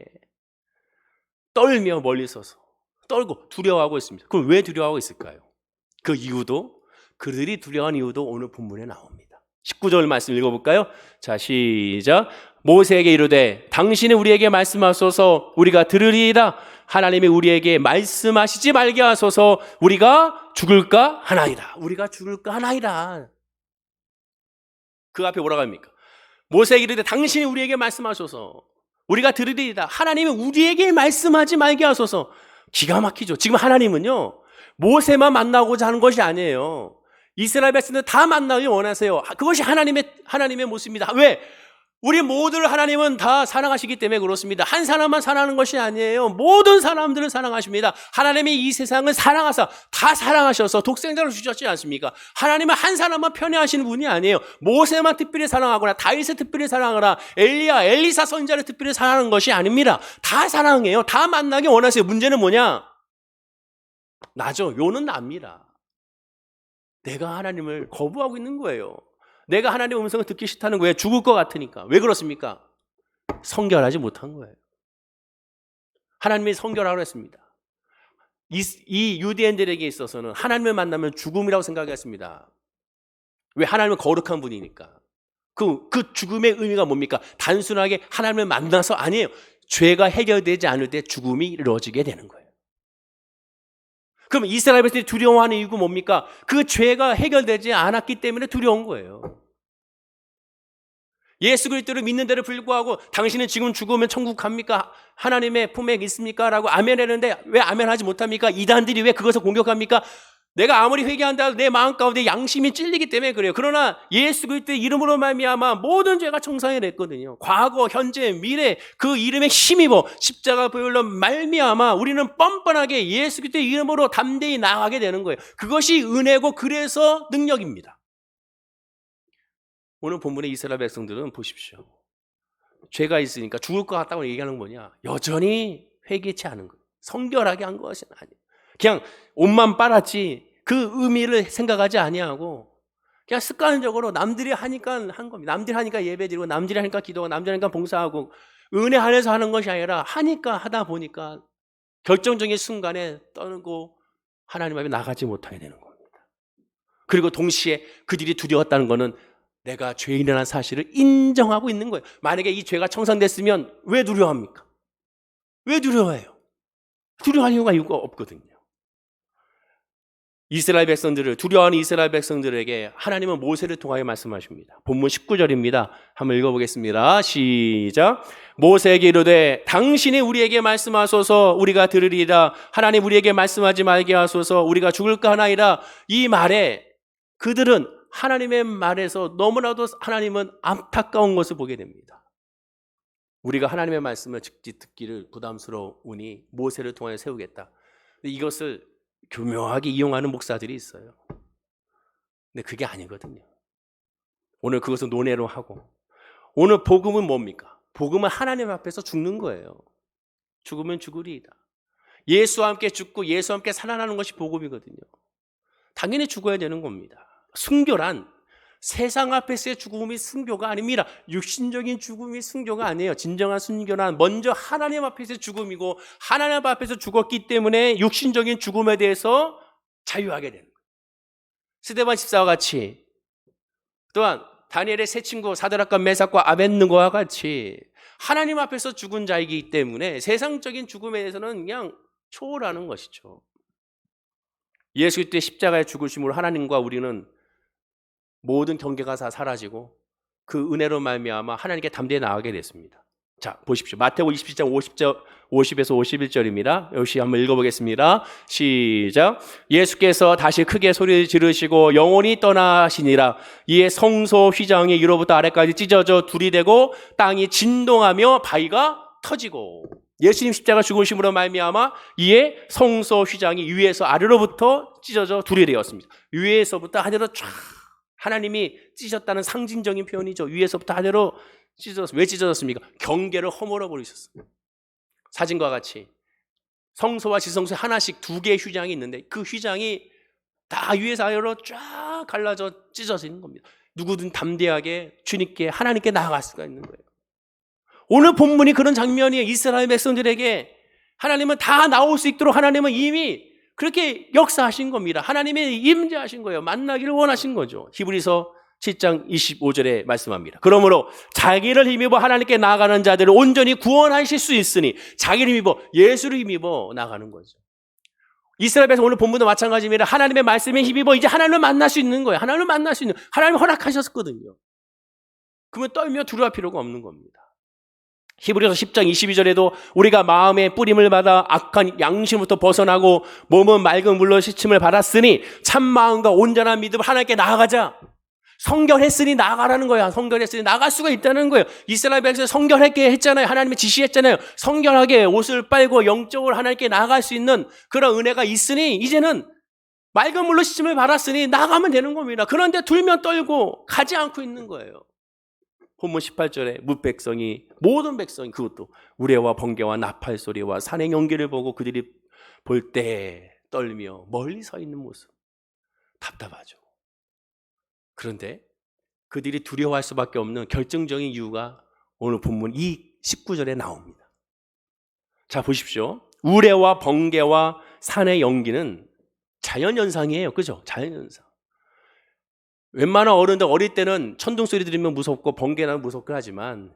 떨며 멀리 서서 떨고 두려워하고 있습니다. 그럼 왜 두려워하고 있을까요? 그 이유도 그들이 두려워한 이유도 오늘 본문에 나옵니다. 19절 말씀 읽어볼까요? 자, 시작. 모세에게 이르되 당신이 우리에게 말씀하소서 우리가 들으리이다. 하나님이 우리에게 말씀하시지 말게 하소서 우리가 죽을까 하나이다. 우리가 죽을까 하나이다. 그 앞에 뭐라고 합니까? 모세에게 이르되 당신이 우리에게 말씀하소서 우리가 들으리이다. 하나님이 우리에게 말씀하지 말게 하소서. 기가 막히죠. 지금 하나님은요 모세만 만나고자 하는 것이 아니에요. 이스라엘 백성들 다 만나기 원하세요. 그것이 하나님의 모습입니다. 왜? 우리 모두를 하나님은 다 사랑하시기 때문에 그렇습니다. 한 사람만 사랑하는 것이 아니에요. 모든 사람들을 사랑하십니다. 하나님이 이 세상을 사랑하사 다 사랑하셔서 독생자를 주셨지 않습니까? 하나님은 한 사람만 편애하시는 분이 아니에요. 모세만 특별히 사랑하거나 다윗을 특별히 사랑하거나 엘리사 선지자를 특별히 사랑하는 것이 아닙니다. 다 사랑해요. 다 만나기 원하세요. 문제는 뭐냐? 나죠. 요는 납니다. 내가 하나님을 거부하고 있는 거예요. 내가 하나님의 음성을 듣기 싫다는 거예요. 죽을 것 같으니까. 왜 그렇습니까? 성결하지 못한 거예요. 하나님이 성결하라고 했습니다. 이 유대인들에게 있어서는 하나님을 만나면 죽음이라고 생각했습니다. 왜? 하나님은 거룩한 분이니까. 그 죽음의 의미가 뭡니까? 단순하게 하나님을 만나서 아니에요. 죄가 해결되지 않을 때 죽음이 이루어지게 되는 거예요. 그럼 이스라엘 백성들이 두려워하는 이유가 뭡니까? 그 죄가 해결되지 않았기 때문에 두려운 거예요. 예수 그리스도를 믿는 데를 불구하고 당신은 지금 죽으면 천국 갑니까? 하나님의 품에 있습니까? 라고 아멘 했는데 왜 아멘 하지 못합니까? 이단들이 왜 그것을 공격합니까? 내가 아무리 회개한다 내 마음 가운데 양심이 찔리기 때문에 그래요. 그러나 예수 그리스도의 이름으로 말미암아 모든 죄가 청산이 됐거든요. 과거, 현재, 미래 그 이름에 힘입어 십자가 보혈로 말미암아 우리는 뻔뻔하게 예수 그리스도의 이름으로 담대히 나아가게 되는 거예요. 그것이 은혜고 그래서 능력입니다. 오늘 본문의 이스라엘 백성들은 보십시오. 죄가 있으니까 죽을 것 같다고 얘기하는 건 뭐냐? 여전히 회개치 않은 거예요. 성결하게 한 것이 아니에요. 그냥 옷만 빨았지 그 의미를 생각하지 아니하고 그냥 습관적으로 남들이 하니까 한 겁니다. 남들이 하니까 예배드리고 남들이 하니까 기도하고 남들이 하니까 봉사하고 은혜 안에서 하는 것이 아니라 하다 보니까 결정적인 순간에 떠나고 하나님 앞에 나가지 못하게 되는 겁니다. 그리고 동시에 그들이 두려웠다는 것은 내가 죄인이라는 사실을 인정하고 있는 거예요. 만약에 이 죄가 청산됐으면 왜 두려워합니까? 왜 두려워해요? 두려워할 이유가 없거든요. 이스라엘 백성들을 두려워하는 이스라엘 백성들에게 하나님은 모세를 통하여 말씀하십니다. 본문 19절입니다. 한번 읽어보겠습니다. 시작. 모세에게 이르되 당신이 우리에게 말씀하소서 우리가 들으리이다. 하나님 우리에게 말씀하지 말게 하소서 우리가 죽을까 하나이다. 이 말에 그들은 하나님의 말에서 너무나도 하나님은 안타까운 것을 보게 됩니다. 우리가 하나님의 말씀을 직접 듣기를 부담스러우니 모세를 통하여 세우겠다. 이것을 교묘하게 이용하는 목사들이 있어요. 근데 그게 아니거든요. 오늘 그것을 논외로 하고 오늘 복음은 뭡니까? 복음은 하나님 앞에서 죽는 거예요. 죽으면 죽으리이다. 예수와 함께 죽고 예수와 함께 살아나는 것이 복음이거든요. 당연히 죽어야 되는 겁니다. 순교란 세상 앞에서의 죽음이 순교가 아닙니다. 육신적인 죽음이 순교가 아니에요. 진정한 순교란 먼저 하나님 앞에서의 죽음이고 하나님 앞에서 죽었기 때문에 육신적인 죽음에 대해서 자유하게 되는 거예요. 스데반 집사와 같이, 또한 다니엘의 세 친구 사드락과 메삭과 아벳느고와 같이 하나님 앞에서 죽은 자이기 때문에 세상적인 죽음에 대해서는 그냥 초월하는 것이죠. 예수 그리스도의 십자가의 죽으심으로 하나님과 우리는 모든 경계가 다 사라지고 그 은혜로 말미암아 하나님께 담대히 나아가게 됐습니다. 자, 보십시오. 마태복음 27장 50에서 51절입니다. 역시 한번 읽어보겠습니다. 시작. 예수께서 다시 크게 소리 지르시고 영원히 떠나시니라. 이에 성소 휘장이 위로부터 아래까지 찢어져 둘이 되고 땅이 진동하며 바위가 터지고, 예수님 십자가 죽으심으로 말미암아 이에 성소 휘장이 위에서 아래로부터 찢어져 둘이 되었습니다. 위에서부터 아래로 쫙, 하나님이 찢었다는 상징적인 표현이죠. 위에서부터 아래로 찢어졌습니다. 왜 찢어졌습니까? 경계를 허물어 버리셨어요. 사진과 같이 성소와 지성소에 하나씩 두 개의 휘장이 있는데 그 휘장이 다 위에서 아래로 쫙 갈라져 찢어지는 겁니다. 누구든 담대하게 주님께 하나님께 나아갈 수가 있는 거예요. 오늘 본문이 그런 장면이에요. 이스라엘 백성들에게 하나님은 다 나올 수 있도록 하나님은 이미 그렇게 역사하신 겁니다. 하나님이 임재하신 거예요. 만나기를 원하신 거죠. 히브리서 7장 25절에 말씀합니다. 그러므로 자기를 힘입어 하나님께 나아가는 자들을 온전히 구원하실 수 있으니, 자기를 힘입어, 예수를 힘입어 나가는 거죠. 이스라엘 백성 오늘 본문도 마찬가지입니다. 하나님의 말씀에 힘입어 이제 하나님을 만날 수 있는 거예요. 하나님을 만날 수 있는, 하나님이 허락하셨거든요. 그러면 떨며 두려워할 필요가 없는 겁니다. 히브리서 10장 22절에도 우리가 마음의 뿌림을 받아 악한 양심부터 벗어나고 몸은 맑은 물로 씻음을 받았으니 참 마음과 온전한 믿음으로 하나님께 나아가자. 성결했으니 나아가라는 거야. 성결했으니 나갈 수가 있다는 거예요. 이스라엘 백성 성결하게 했잖아요. 하나님이 지시했잖아요. 성결하게 옷을 빨고 영적으로 하나님께 나아갈 수 있는 그런 은혜가 있으니 이제는 맑은 물로 씻음을 받았으니 나가면 되는 겁니다. 그런데 둘면 떨고 가지 않고 있는 거예요. 본문 18절에 뭇백성이, 모든 백성이, 그것도 우레와 번개와 나팔 소리와 산의 연기를 보고 그들이 볼 때 떨며 멀리 서 있는 모습, 답답하죠. 그런데 그들이 두려워할 수밖에 없는 결정적인 이유가 오늘 본문 이 19절에 나옵니다. 자, 보십시오. 우레와 번개와 산의 연기는 자연현상이에요. 그죠? 자연현상. 웬만한 어른들 어릴 때는 천둥 소리 들으면 무섭고 번개는 무섭긴 하지만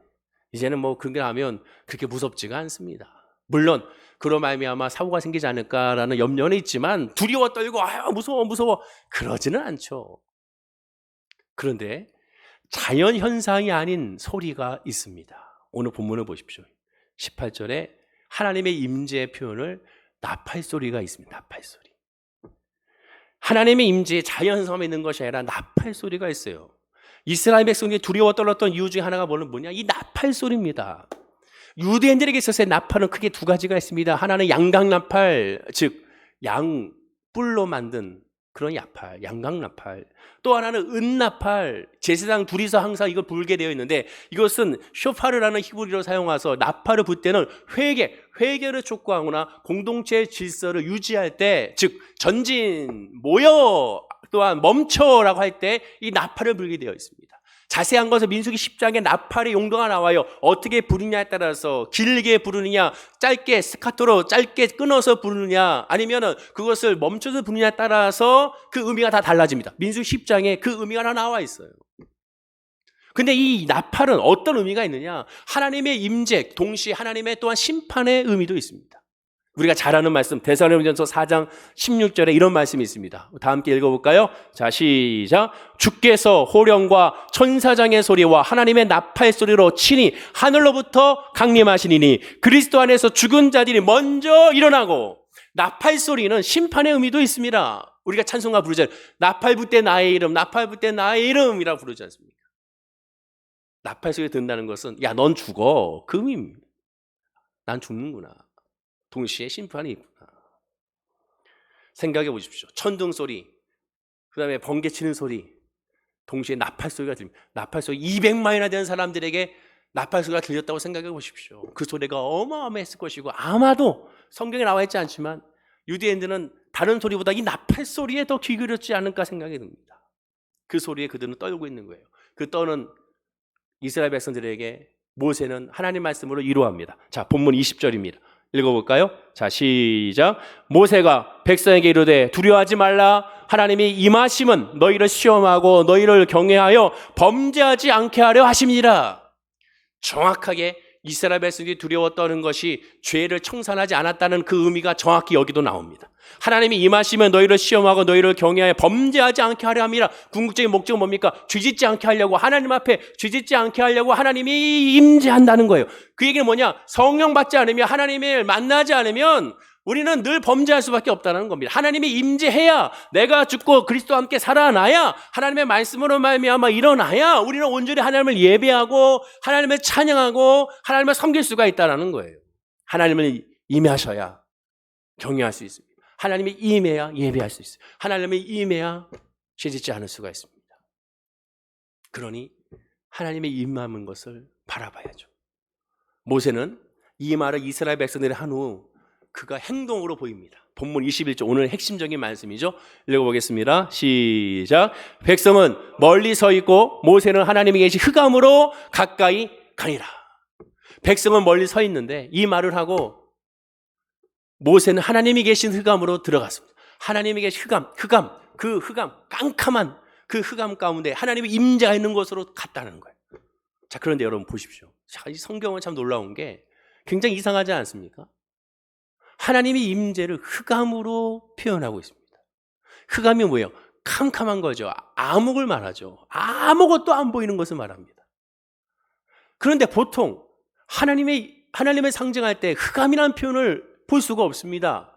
이제는 뭐 그런 게 하면 그렇게 무섭지가 않습니다. 물론 그로 말미암아 사고가 생기지 않을까라는 염려는 있지만 두려워 떨고 아유 무서워 그러지는 않죠. 그런데 자연 현상이 아닌 소리가 있습니다. 오늘 본문을 보십시오. 18절에 하나님의 임재의 표현을 나팔 소리가 있습니다. 나팔 소리. 하나님의 임재에 자연성에 있는 것이 아니라 나팔 소리가 있어요. 이스라엘 백성들이 두려워 떨었던 이유 중에 하나가 뭐냐? 이 나팔 소리입니다. 유대인들에게 있어서의 나팔은 크게 두 가지가 있습니다. 하나는 양강나팔, 즉 양뿔로 만든 그런 나팔, 양강나팔. 또 하나는 은나팔, 제사장 둘이서 항상 이걸 불게 되어 있는데 이것은 쇼파르라는 히브리어로 사용해서 나팔을 불 때는 회개를 촉구하거나 공동체의 질서를 유지할 때, 즉 전진, 모여, 또한 멈춰라고 할 때 이 나팔을 불게 되어 있습니다. 자세한 것은 민수기 10장에 나팔의 용도가 나와요. 어떻게 부르냐에 따라서 길게 부르느냐, 짧게 스카토로 짧게 끊어서 부르느냐, 아니면은 그것을 멈춰서 부르느냐에 따라서 그 의미가 다 달라집니다. 민수기 10장에 그 의미가 다 나와 있어요. 근데 이 나팔은 어떤 의미가 있느냐? 하나님의 임재, 동시에 하나님의 또한 심판의 의미도 있습니다. 우리가 잘 아는 말씀 데살로니가전서 4장 16절에 이런 말씀이 있습니다. 다 함께 읽어볼까요? 자, 시작. 주께서 호령과 천사장의 소리와 하나님의 나팔 소리로 친히 하늘로부터 강림하시니니 그리스도 안에서 죽은 자들이 먼저 일어나고. 나팔 소리는 심판의 의미도 있습니다. 우리가 찬송가 부르잖아요. 나팔 불 때 나의 이름, 나팔 불 때 나의 이름이라고 부르지 않습니까? 나팔 소리 듣는다는 것은 야, 넌 죽어, 그 의미입니다. 난 죽는구나. 동시에 심판이 있구나. 생각해 보십시오. 천둥 소리, 그 다음에 번개 치는 소리, 동시에 나팔 소리가 들립니다. 나팔 소리 200만이나 되는 사람들에게 나팔 소리가 들렸다고 생각해 보십시오. 그 소리가 어마어마했을 것이고, 아마도 성경에 나와 있지 않지만 유대인들은 다른 소리보다 이 나팔 소리에 더 귀 기울였지 않을까 생각이 듭니다. 그 소리에 그들은 떨고 있는 거예요. 그 떠는 이스라엘 백성들에게 모세는 하나님 말씀으로 위로합니다. 자, 본문 20절입니다. 읽어볼까요? 자, 시작. 모세가 백성에게 이르되 두려워하지 말라. 하나님이 임하심은 너희를 시험하고 너희를 경외하여 범죄하지 않게 하려 하심이니라. 정확하게 이스라엘 백성이 두려워 떠는 것이 죄를 청산하지 않았다는 그 의미가 정확히 여기도 나옵니다. 하나님이 임하시면 너희를 시험하고 너희를 경외하여 범죄하지 않게 하려 함이라. 궁극적인 목적은 뭡니까? 죄짓지 않게 하려고, 하나님 앞에 죄짓지 않게 하려고 하나님이 임재한다는 거예요. 그 얘기는 뭐냐? 성령 받지 않으면, 하나님을 만나지 않으면 우리는 늘 범죄할 수밖에 없다는 겁니다. 하나님이 임재해야, 내가 죽고 그리스도와 함께 살아나야, 하나님의 말씀으로 말미암아 일어나야 우리는 온전히 하나님을 예배하고 하나님을 찬양하고 하나님을 섬길 수가 있다는 거예요. 하나님을 임하셔야 경외할 수 있습니다. 하나님이 임해야 예배할 수 있어요. 하나님이 임해야 죄짓지 않을 수가 있습니다. 그러니 하나님의 임하는 것을 바라봐야죠. 모세는 이 말을 이스라엘 백성들이 한 후 그가 행동으로 보입니다. 본문 21절, 오늘 핵심적인 말씀이죠. 읽어보겠습니다. 시작. 백성은 멀리 서 있고 모세는 하나님이 계신 흑암으로 가까이 가니라. 백성은 멀리 서 있는데 이 말을 하고 모세는 하나님이 계신 흑암으로 들어갔습니다. 하나님이 계신 흑암, 깜깜한 그 흑암 가운데 하나님의 임재가 있는 곳으로 갔다는 거예요. 자, 그런데 여러분 보십시오. 자, 이 성경은 참 놀라운 게 굉장히 이상하지 않습니까? 하나님의 임재를 흑암으로 표현하고 있습니다. 흑암이 뭐예요? 캄캄한 거죠. 암흑을 말하죠. 아무것도 안 보이는 것을 말합니다. 그런데 보통 하나님을 상징할 때 흑암이라는 표현을 볼 수가 없습니다.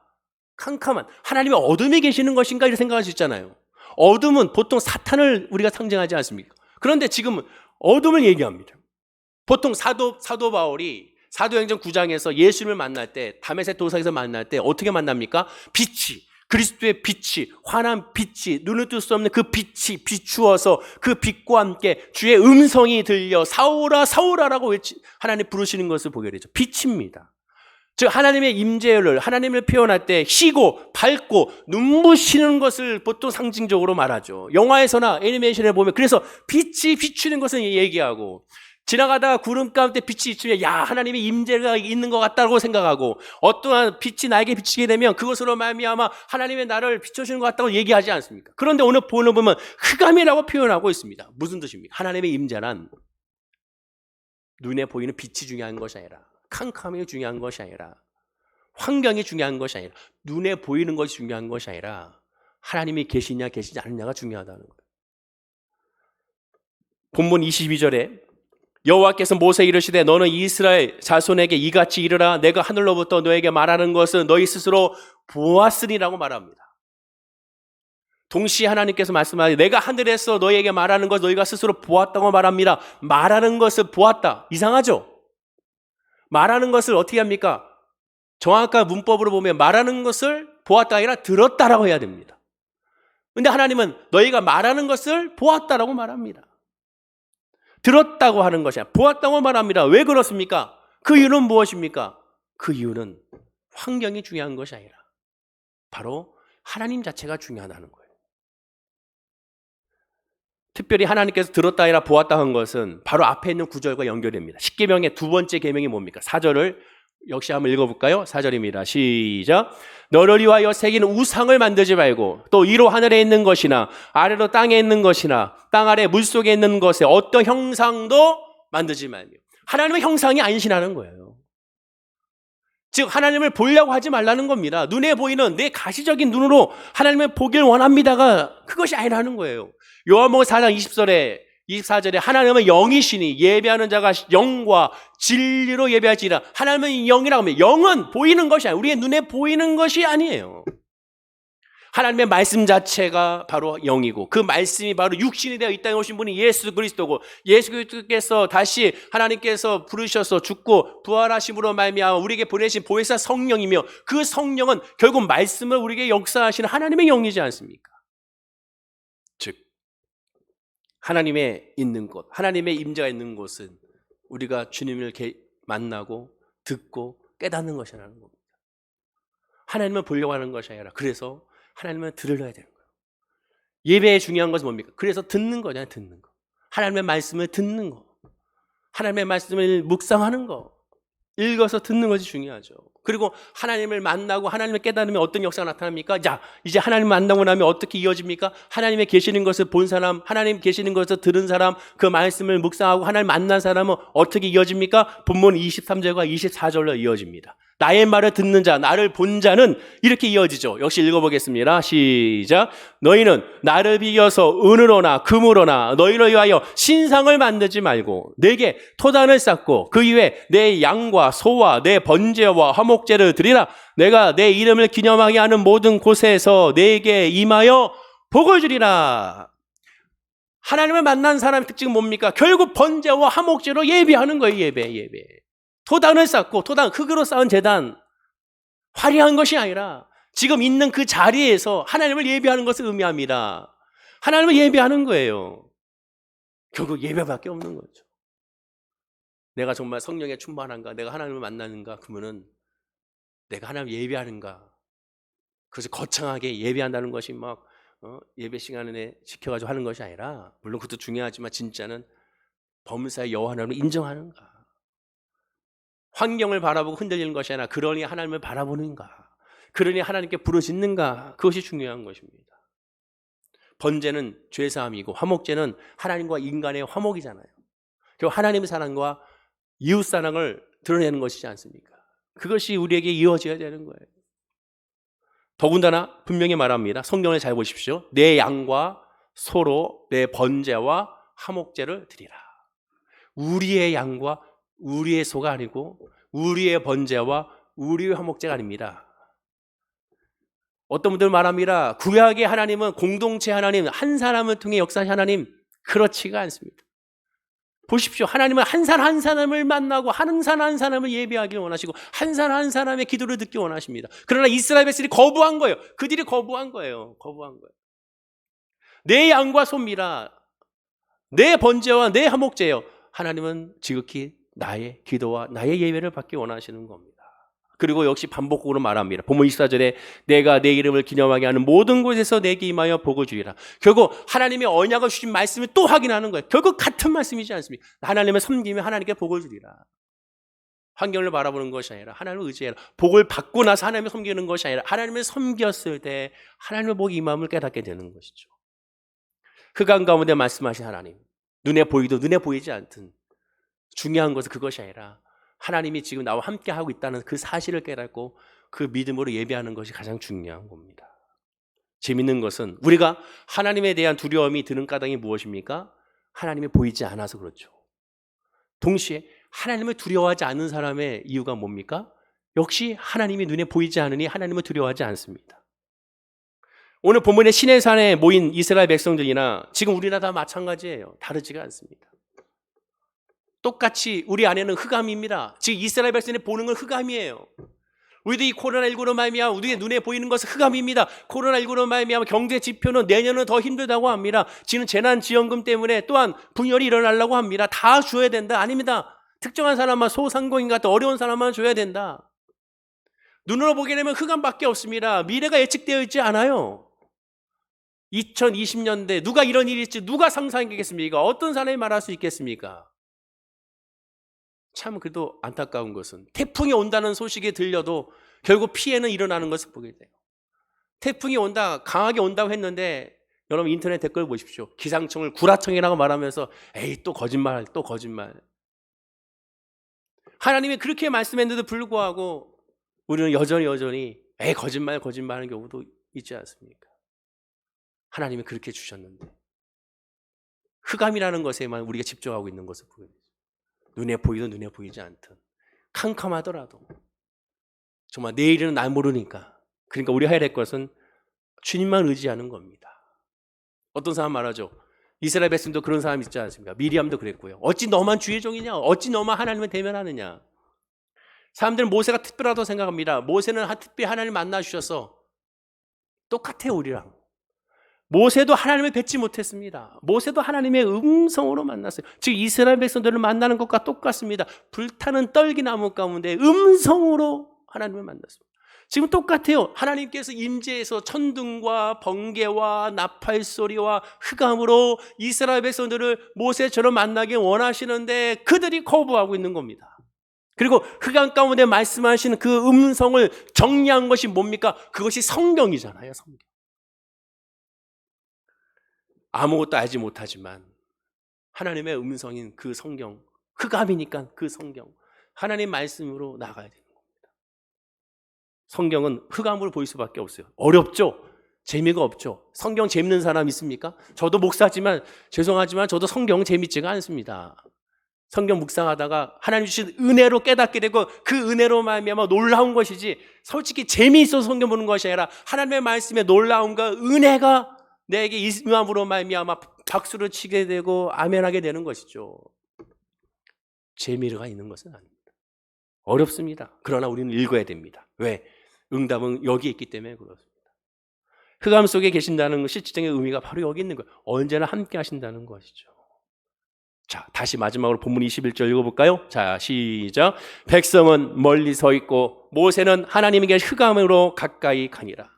캄캄한, 하나님의 어둠이 계시는 것인가 이렇게 생각할 수 있잖아요. 어둠은 보통 사탄을 우리가 상징하지 않습니까? 그런데 지금은 어둠을 얘기합니다. 보통 사도 바울이 사도행전 9장에서 예수님을 만날 때, 다메섹 도상에서 만날 때 어떻게 만납니까? 빛이, 그리스도의 빛이, 환한 빛이, 눈을 뜰 수 없는 그 빛이 비추어서 그 빛과 함께 주의 음성이 들려 사울아 사울아라고 하나님 부르시는 것을 보게 되죠. 빛입니다. 즉 하나님의 임재를, 하나님을 표현할 때 희고 밝고 눈부시는 것을 보통 상징적으로 말하죠. 영화에서나 애니메이션에 보면 그래서 빛이 비추는 것을 얘기하고, 지나가다가 구름 가운데 빛이 비추면 야, 하나님의 임재가 있는 것 같다고 생각하고, 어떠한 빛이 나에게 비치게 되면 그것으로 말미암아 하나님의 나를 비춰주는 것 같다고 얘기하지 않습니까? 그런데 오늘 보면 흑암이라고 표현하고 있습니다. 무슨 뜻입니까? 하나님의 임재란 눈에 보이는 빛이 중요한 것이 아니라, 캄캄이 중요한 것이 아니라, 환경이 중요한 것이 아니라, 눈에 보이는 것이 중요한 것이 아니라 하나님이 계시냐 계시지 않느냐가 중요하다는 거예요. 본문 22절에 여호와께서 모세에게 이르시되 너는 이스라엘 자손에게 이같이 이르라. 내가 하늘로부터 너에게 말하는 것은 너희 스스로 보았으니라고 말합니다. 동시에 하나님께서 말씀하시되 내가 하늘에서 너희에게 말하는 것 너희가 스스로 보았다고 말합니다. 말하는 것을 보았다. 이상하죠? 말하는 것을 어떻게 합니까? 정확한 문법으로 보면 말하는 것을 보았다 아니라 들었다라고 해야 됩니다. 그런데 하나님은 너희가 말하는 것을 보았다라고 말합니다. 들었다고 하는 것이 아니라 보았다고 말합니다. 왜 그렇습니까? 그 이유는 무엇입니까? 그 이유는 환경이 중요한 것이 아니라 바로 하나님 자체가 중요하다는 거예요. 특별히 하나님께서 들었다 아니라 보았다 한 것은 바로 앞에 있는 구절과 연결됩니다. 십계명의 두 번째 계명이 뭡니까? 4절을 역시 한번 읽어볼까요? 4절입니다. 시작. 너를 위하여 새긴 우상을 만들지 말고 또 위로 하늘에 있는 것이나 아래로 땅에 있는 것이나 땅 아래 물속에 있는 것에 어떤 형상도 만들지 말며. 하나님의 형상이 안신하는 거예요. 즉 하나님을 보려고 하지 말라는 겁니다. 눈에 보이는 내 가시적인 눈으로 하나님을 보길 원합니다가 그것이 아니라는 거예요. 요한복음 4장 24절에 하나님은 영이시니 예배하는 자가 영과 진리로 예배할지니라. 하나님은 영이라고 합니다. 영은 보이는 것이 아니에요. 우리의 눈에 보이는 것이 아니에요. 하나님의 말씀 자체가 바로 영이고 그 말씀이 바로 육신이 되어 이 땅에 오신 분이 예수 그리스도고, 예수 그리스도께서 다시 하나님께서 부르셔서 죽고 부활하심으로 말미암아 우리에게 보내신 보혜사 성령이며 그 성령은 결국 말씀을 우리에게 역사하시는 하나님의 영이지 않습니까? 즉 하나님의 있는 곳, 하나님의 임재가 있는 곳은 우리가 주님을 만나고 듣고 깨닫는 것이라는 겁니다. 하나님을 보려고 하는 것이 아니라 그래서 하나님을 들으려야 되는 거예요. 예배의 중요한 것은 뭡니까? 그래서 듣는 거잖아요. 듣는 거. 하나님의 말씀을 듣는 거. 하나님의 말씀을 묵상하는 거. 읽어서 듣는 것이 중요하죠. 그리고 하나님을 만나고 하나님을 깨달으면 어떤 역사가 나타납니까? 자, 이제 하나님 만나고 나면 어떻게 이어집니까? 하나님의 계시는 것을 본 사람, 하나님 계시는 것을 들은 사람, 그 말씀을 묵상하고 하나님 만난 사람은 어떻게 이어집니까? 본문 23절과 24절로 이어집니다. 나의 말을 듣는 자, 나를 본 자는 이렇게 이어지죠. 역시 읽어보겠습니다. 시작. 너희는 나를 비교서 은으로나 금으로나 너희를 위하여 신상을 만들지 말고 내게 토단을 쌓고 그 위에 내 양과 소와 내 번제와 화목제를 드리라. 내가 내 이름을 기념하게 하는 모든 곳에서 내게 임하여 복을 주리라. 하나님을 만난 사람의 특징은 뭡니까? 결국 번제와 화목제로 예배하는 거예요. 예배. 토단을 쌓고, 토단, 흙으로 쌓은 제단, 화려한 것이 아니라 지금 있는 그 자리에서 하나님을 예배하는 것을 의미합니다. 하나님을 예배하는 거예요. 결국 예배밖에 없는 거죠. 내가 정말 성령에 충만한가? 내가 하나님을 만나는가? 그러면은 내가 하나님을 예배하는가? 그래서 거창하게 예배한다는 것이 막 예배 시간에 지켜가지고 하는 것이 아니라, 물론 그것도 중요하지만 진짜는 범사의 여호와 하나님을 인정하는가? 환경을 바라보고 흔들리는 것이 아니라 그러니 하나님을 바라보는가? 그러니 하나님께 부르짖는가? 그것이 중요한 것입니다. 번제는 죄사함이고 화목제는 하나님과 인간의 화목이잖아요. 그리고 하나님의 사랑과 이웃 사랑을 드러내는 것이지 않습니까? 그것이 우리에게 이어져야 되는 거예요. 더군다나 분명히 말합니다. 성경을 잘 보십시오. 내 양과 소로 내 번제와 화목제를 드리라. 우리의 양과 우리의 소가 아니고 우리의 번제와 우리의 화목제가 아닙니다. 어떤 분들 말합니다. 구약의 하나님은 공동체 하나님, 한 사람을 통해 역사하신 하나님, 그렇지가 않습니다. 보십시오. 하나님은 한 사람 한 사람을 만나고 한 사람 한 사람을 예배하기를 원하시고 한 사람 한 사람의 기도를 듣기 원하십니다. 그러나 이스라엘 백성들이 거부한 거예요. 그들이 거부한 거예요. 내 양과 소입니다. 내 번제와 내 화목제요. 하나님은 지극히 나의 기도와 나의 예배를 받기 원하시는 겁니다. 그리고 역시 반복적으로 말합니다. 본문 24절에 내가 내 이름을 기념하게 하는 모든 곳에서 내게 임하여 복을 주리라. 결국 하나님의 언약을 주신 말씀을 또 확인하는 거예요. 결국 같은 말씀이지 않습니까? 하나님을 섬기면 하나님께 복을 주리라. 환경을 바라보는 것이 아니라 하나님을 의지해라. 복을 받고 나서 하나님을 섬기는 것이 아니라 하나님을 섬겼을 때 하나님의 복이 임함을 깨닫게 되는 것이죠. 흑암 가운데 말씀하신 하나님, 눈에 보이도 눈에 보이지 않든 중요한 것은 그것이 아니라 하나님이 지금 나와 함께 하고 있다는 그 사실을 깨닫고 그 믿음으로 예배하는 것이 가장 중요한 겁니다. 재밌는 것은 우리가 하나님에 대한 두려움이 드는 까닭이 무엇입니까? 하나님이 보이지 않아서 그렇죠. 동시에 하나님을 두려워하지 않는 사람의 이유가 뭡니까? 역시 하나님이 눈에 보이지 않으니 하나님을 두려워하지 않습니다. 오늘 본문의 시내산에 모인 이스라엘 백성들이나 지금 우리나라 다 마찬가지예요. 다르지가 않습니다. 똑같이 우리 안에는 흑암입니다. 지금 이스라엘 백성이 보는 건 흑암이에요. 우리도 이 코로나19로 말미암아 우리의 눈에 보이는 것은 흑암입니다. 코로나19로 말미암아 경제 지표는 내년은 더 힘들다고 합니다. 지금 재난지원금 때문에 또한 분열이 일어나려고 합니다. 다 줘야 된다? 아닙니다. 특정한 사람만 소상공인 같은 어려운 사람만 줘야 된다. 눈으로 보게 되면 흑암밖에 없습니다. 미래가 예측되어 있지 않아요. 2020년대 누가 이런 일이 있지 누가 상상했겠습니까? 어떤 사람이 말할 수 있겠습니까? 참 그래도 안타까운 것은 태풍이 온다는 소식이 들려도 결국 피해는 일어나는 것을 보게 돼요. 태풍이 온다, 강하게 온다고 했는데 여러분 인터넷 댓글 보십시오. 기상청을 구라청이라고 말하면서 에이 또 거짓말. 하나님이 그렇게 말씀했는데도 불구하고 우리는 여전히 에이 거짓말 하는 경우도 있지 않습니까? 하나님이 그렇게 주셨는데 흑암이라는 것에만 우리가 집중하고 있는 것을 보게 되죠. 눈에 보이든 눈에 보이지 않든 캄캄하더라도 정말 내일은 날 모르니까 그러니까 우리가 해야 될 것은 주님만 의지하는 겁니다. 어떤 사람 말하죠. 이스라엘 백성도 그런 사람 있지 않습니까? 미리암도 그랬고요. 어찌 너만 주의 종이냐? 어찌 너만 하나님을 대면하느냐? 사람들은 모세가 특별하다고 생각합니다. 모세는 특별히 하나님을 만나주셔서 똑같아요 우리랑. 모세도 하나님을 뵙지 못했습니다. 모세도 하나님의 음성으로 만났어요. 즉 이스라엘 백성들을 만나는 것과 똑같습니다. 불타는 떨기나무 가운데 음성으로 하나님을 만났습니다. 지금 똑같아요. 하나님께서 임재해서 천둥과 번개와 나팔 소리와 흑암으로 이스라엘 백성들을 모세처럼 만나기 원하시는데 그들이 거부하고 있는 겁니다. 그리고 흑암 가운데 말씀하시는 그 음성을 정리한 것이 뭡니까? 그것이 성경이잖아요. 성경. 아무것도 알지 못하지만 하나님의 음성인 그 성경, 흑암이니까 그 성경, 하나님 말씀으로 나가야 돼요. 성경은 흑암으로 보일 수밖에 없어요. 어렵죠? 재미가 없죠? 성경 재밌는 사람 있습니까? 저도 목사지만 죄송하지만 저도 성경 재밌지가 않습니다. 성경 묵상하다가 하나님 주신 은혜로 깨닫게 되고 그 은혜로 말미암아 놀라운 것이지 솔직히 재미있어서 성경 보는 것이 아니라 하나님의 말씀에 놀라움과 은혜가 내게 임함으로 말미암아 박수를 치게 되고 아멘하게 되는 것이죠. 재미가 있는 것은 아닙니다. 어렵습니다. 그러나 우리는 읽어야 됩니다. 왜? 응답은 여기에 있기 때문에 그렇습니다. 흑암 속에 계신다는 실질적인 의미가 바로 여기 있는 거예요. 언제나 함께 하신다는 것이죠. 자, 다시 마지막으로 본문 21절 읽어볼까요? 자, 시작. 백성은 멀리 서 있고 모세는 하나님에게 흑암으로 가까이 가니라.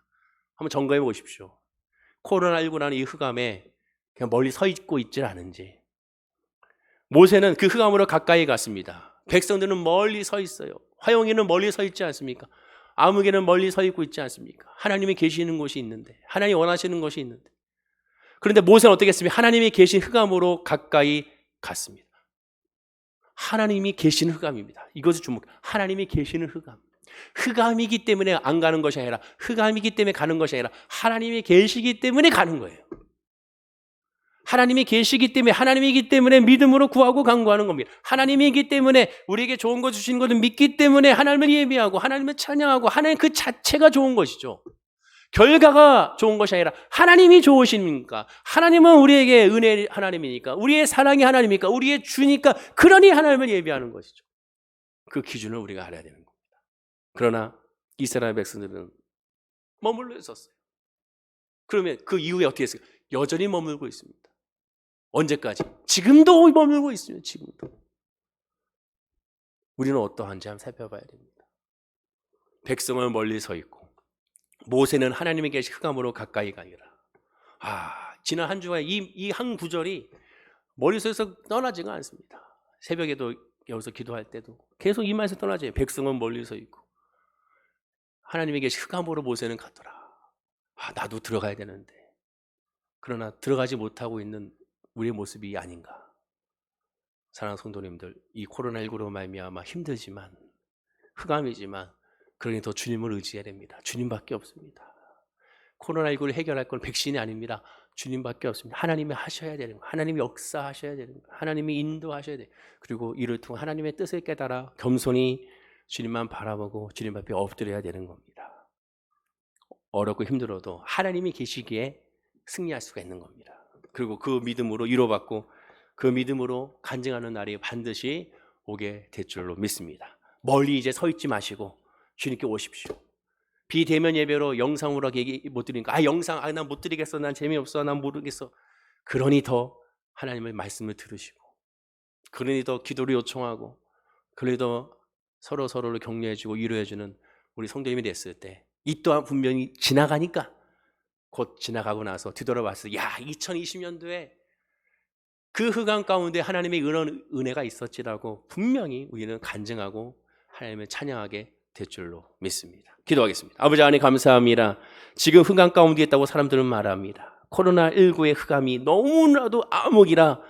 한번 점검해 보십시오. 코로나19라는 이 흑암에 그냥 멀리 서 있고 있질 않은지. 모세는 그 흑암으로 가까이 갔습니다. 백성들은 멀리 서 있어요. 화용이는 멀리 서 있지 않습니까? 아무개는 멀리 서 있고 있지 않습니까? 하나님이 계시는 곳이 있는데, 하나님이 원하시는 것이 있는데. 그런데 모세는 어떻게 했습니까? 하나님이 계신 흑암으로 가까이 갔습니다. 하나님이 계시는 흑암입니다. 이것을 주목. 하나님이 계시는 흑암. 흑암이기 때문에 안 가는 것이 아니라, 흑암이기 때문에 가는 것이 아니라 하나님이 계시기 때문에 가는 거예요. 하나님이 계시기 때문에, 하나님이기 때문에 믿음으로 구하고 간구하는 겁니다. 하나님이기 때문에 우리에게 좋은 거 주시는 것을 믿기 때문에 하나님을 예배하고 하나님을 찬양하고 하나님 그 자체가 좋은 것이죠. 결과가 좋은 것이 아니라 하나님이 좋으십니까? 하나님은 우리에게 은혜 하나님이니까, 우리의 사랑이 하나님이니까, 우리의 주니까, 그러니 하나님을 예배하는 것이죠. 그 기준을 우리가 알아야 되는 겁니다. 그러나 이스라엘 백성들은 머물러 있었어요. 그러면 그 이후에 어떻게 했어요? 여전히 머물고 있습니다. 언제까지? 지금도 머물고 있습니다. 지금도. 우리는 어떠한지 한번 살펴봐야 됩니다. 백성은 멀리 서 있고 모세는 하나님의 계신 흑암으로 가까이 가니라. 지난 한 주간 이 한 구절이 머릿속에서 떠나지가 않습니다. 새벽에도 여기서 기도할 때도 계속 이 말에서 떠나지 않아요. 백성은 멀리 서 있고 하나님의 계신 흑암으로 모세는 갔더라. 나도 들어가야 되는데. 그러나 들어가지 못하고 있는 우리의 모습이 아닌가. 사랑하는 성도님들, 이 코로나19로 말미암아 힘들지만, 흑암이지만 그러니 더 주님을 의지해야 됩니다. 주님밖에 없습니다. 코로나19를 해결할 건 백신이 아닙니다. 주님밖에 없습니다. 하나님이 하셔야 되는 거예요. 하나님이 역사하셔야 되는 거예요. 하나님이 인도하셔야 돼요. 그리고 이를 통해 하나님의 뜻을 깨달아 겸손히 주님만 바라보고 주님 앞에 엎드려야 되는 겁니다. 어렵고 힘들어도 하나님이 계시기에 승리할 수가 있는 겁니다. 그리고 그 믿음으로 위로받고 그 믿음으로 간증하는 날이 반드시 오게 될 줄로 믿습니다. 멀리 이제 서 있지 마시고 주님께 오십시오. 비대면 예배로 영상으로 얘기 못 드리니까 영상 난 못 드리겠어, 난 재미없어, 난 모르겠어. 그러니 더 하나님의 말씀을 들으시고, 그러니 더 기도를 요청하고, 그러니 더 서로를 격려해주고 위로해주는 우리 성도님이 됐을 때 이 또한 분명히 지나가니까 곧 지나가고 나서 뒤돌아봤을 때 2020년도에 그 흑암 가운데 하나님의 이런 은혜가 있었지라고 분명히 우리는 간증하고 하나님을 찬양하게 될 줄로 믿습니다. 기도하겠습니다. 아버지 하나님 감사합니다. 지금 흑암 가운데 있다고 사람들은 말합니다. 코로나19의 흑암이 너무나도 암흑이라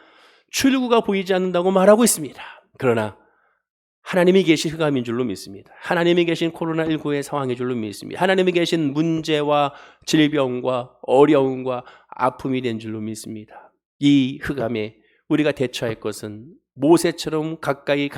출구가 보이지 않는다고 말하고 있습니다. 그러나 하나님이 계신 흑암인 줄로 믿습니다. 하나님이 계신 코로나19의 상황인 줄로 믿습니다. 하나님이 계신 문제와 질병과 어려움과 아픔이 된 줄로 믿습니다. 이 흑암에 우리가 대처할 것은 모세처럼 가까이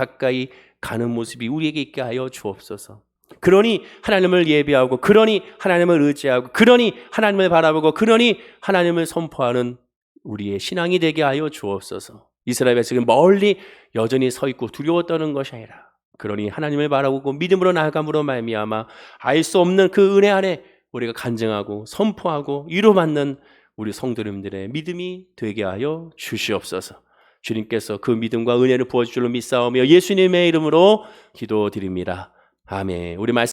가는 모습이 우리에게 있게 하여 주옵소서. 그러니 하나님을 예배하고, 그러니 하나님을 의지하고, 그러니 하나님을 바라보고, 그러니 하나님을 선포하는 우리의 신앙이 되게 하여 주옵소서. 이스라엘 백성은 멀리 여전히 서 있고 두려워 떠는 것이 아니라, 그러니 하나님을 바라보고 믿음으로 나아감으로 말미암아 알 수 없는 그 은혜 안에 우리가 간증하고 선포하고 위로받는 우리 성도님들의 믿음이 되게 하여 주시옵소서. 주님께서 그 믿음과 은혜를 부어줄 줄로 믿사오며 예수님의 이름으로 기도드립니다. 아멘. 우리 말씀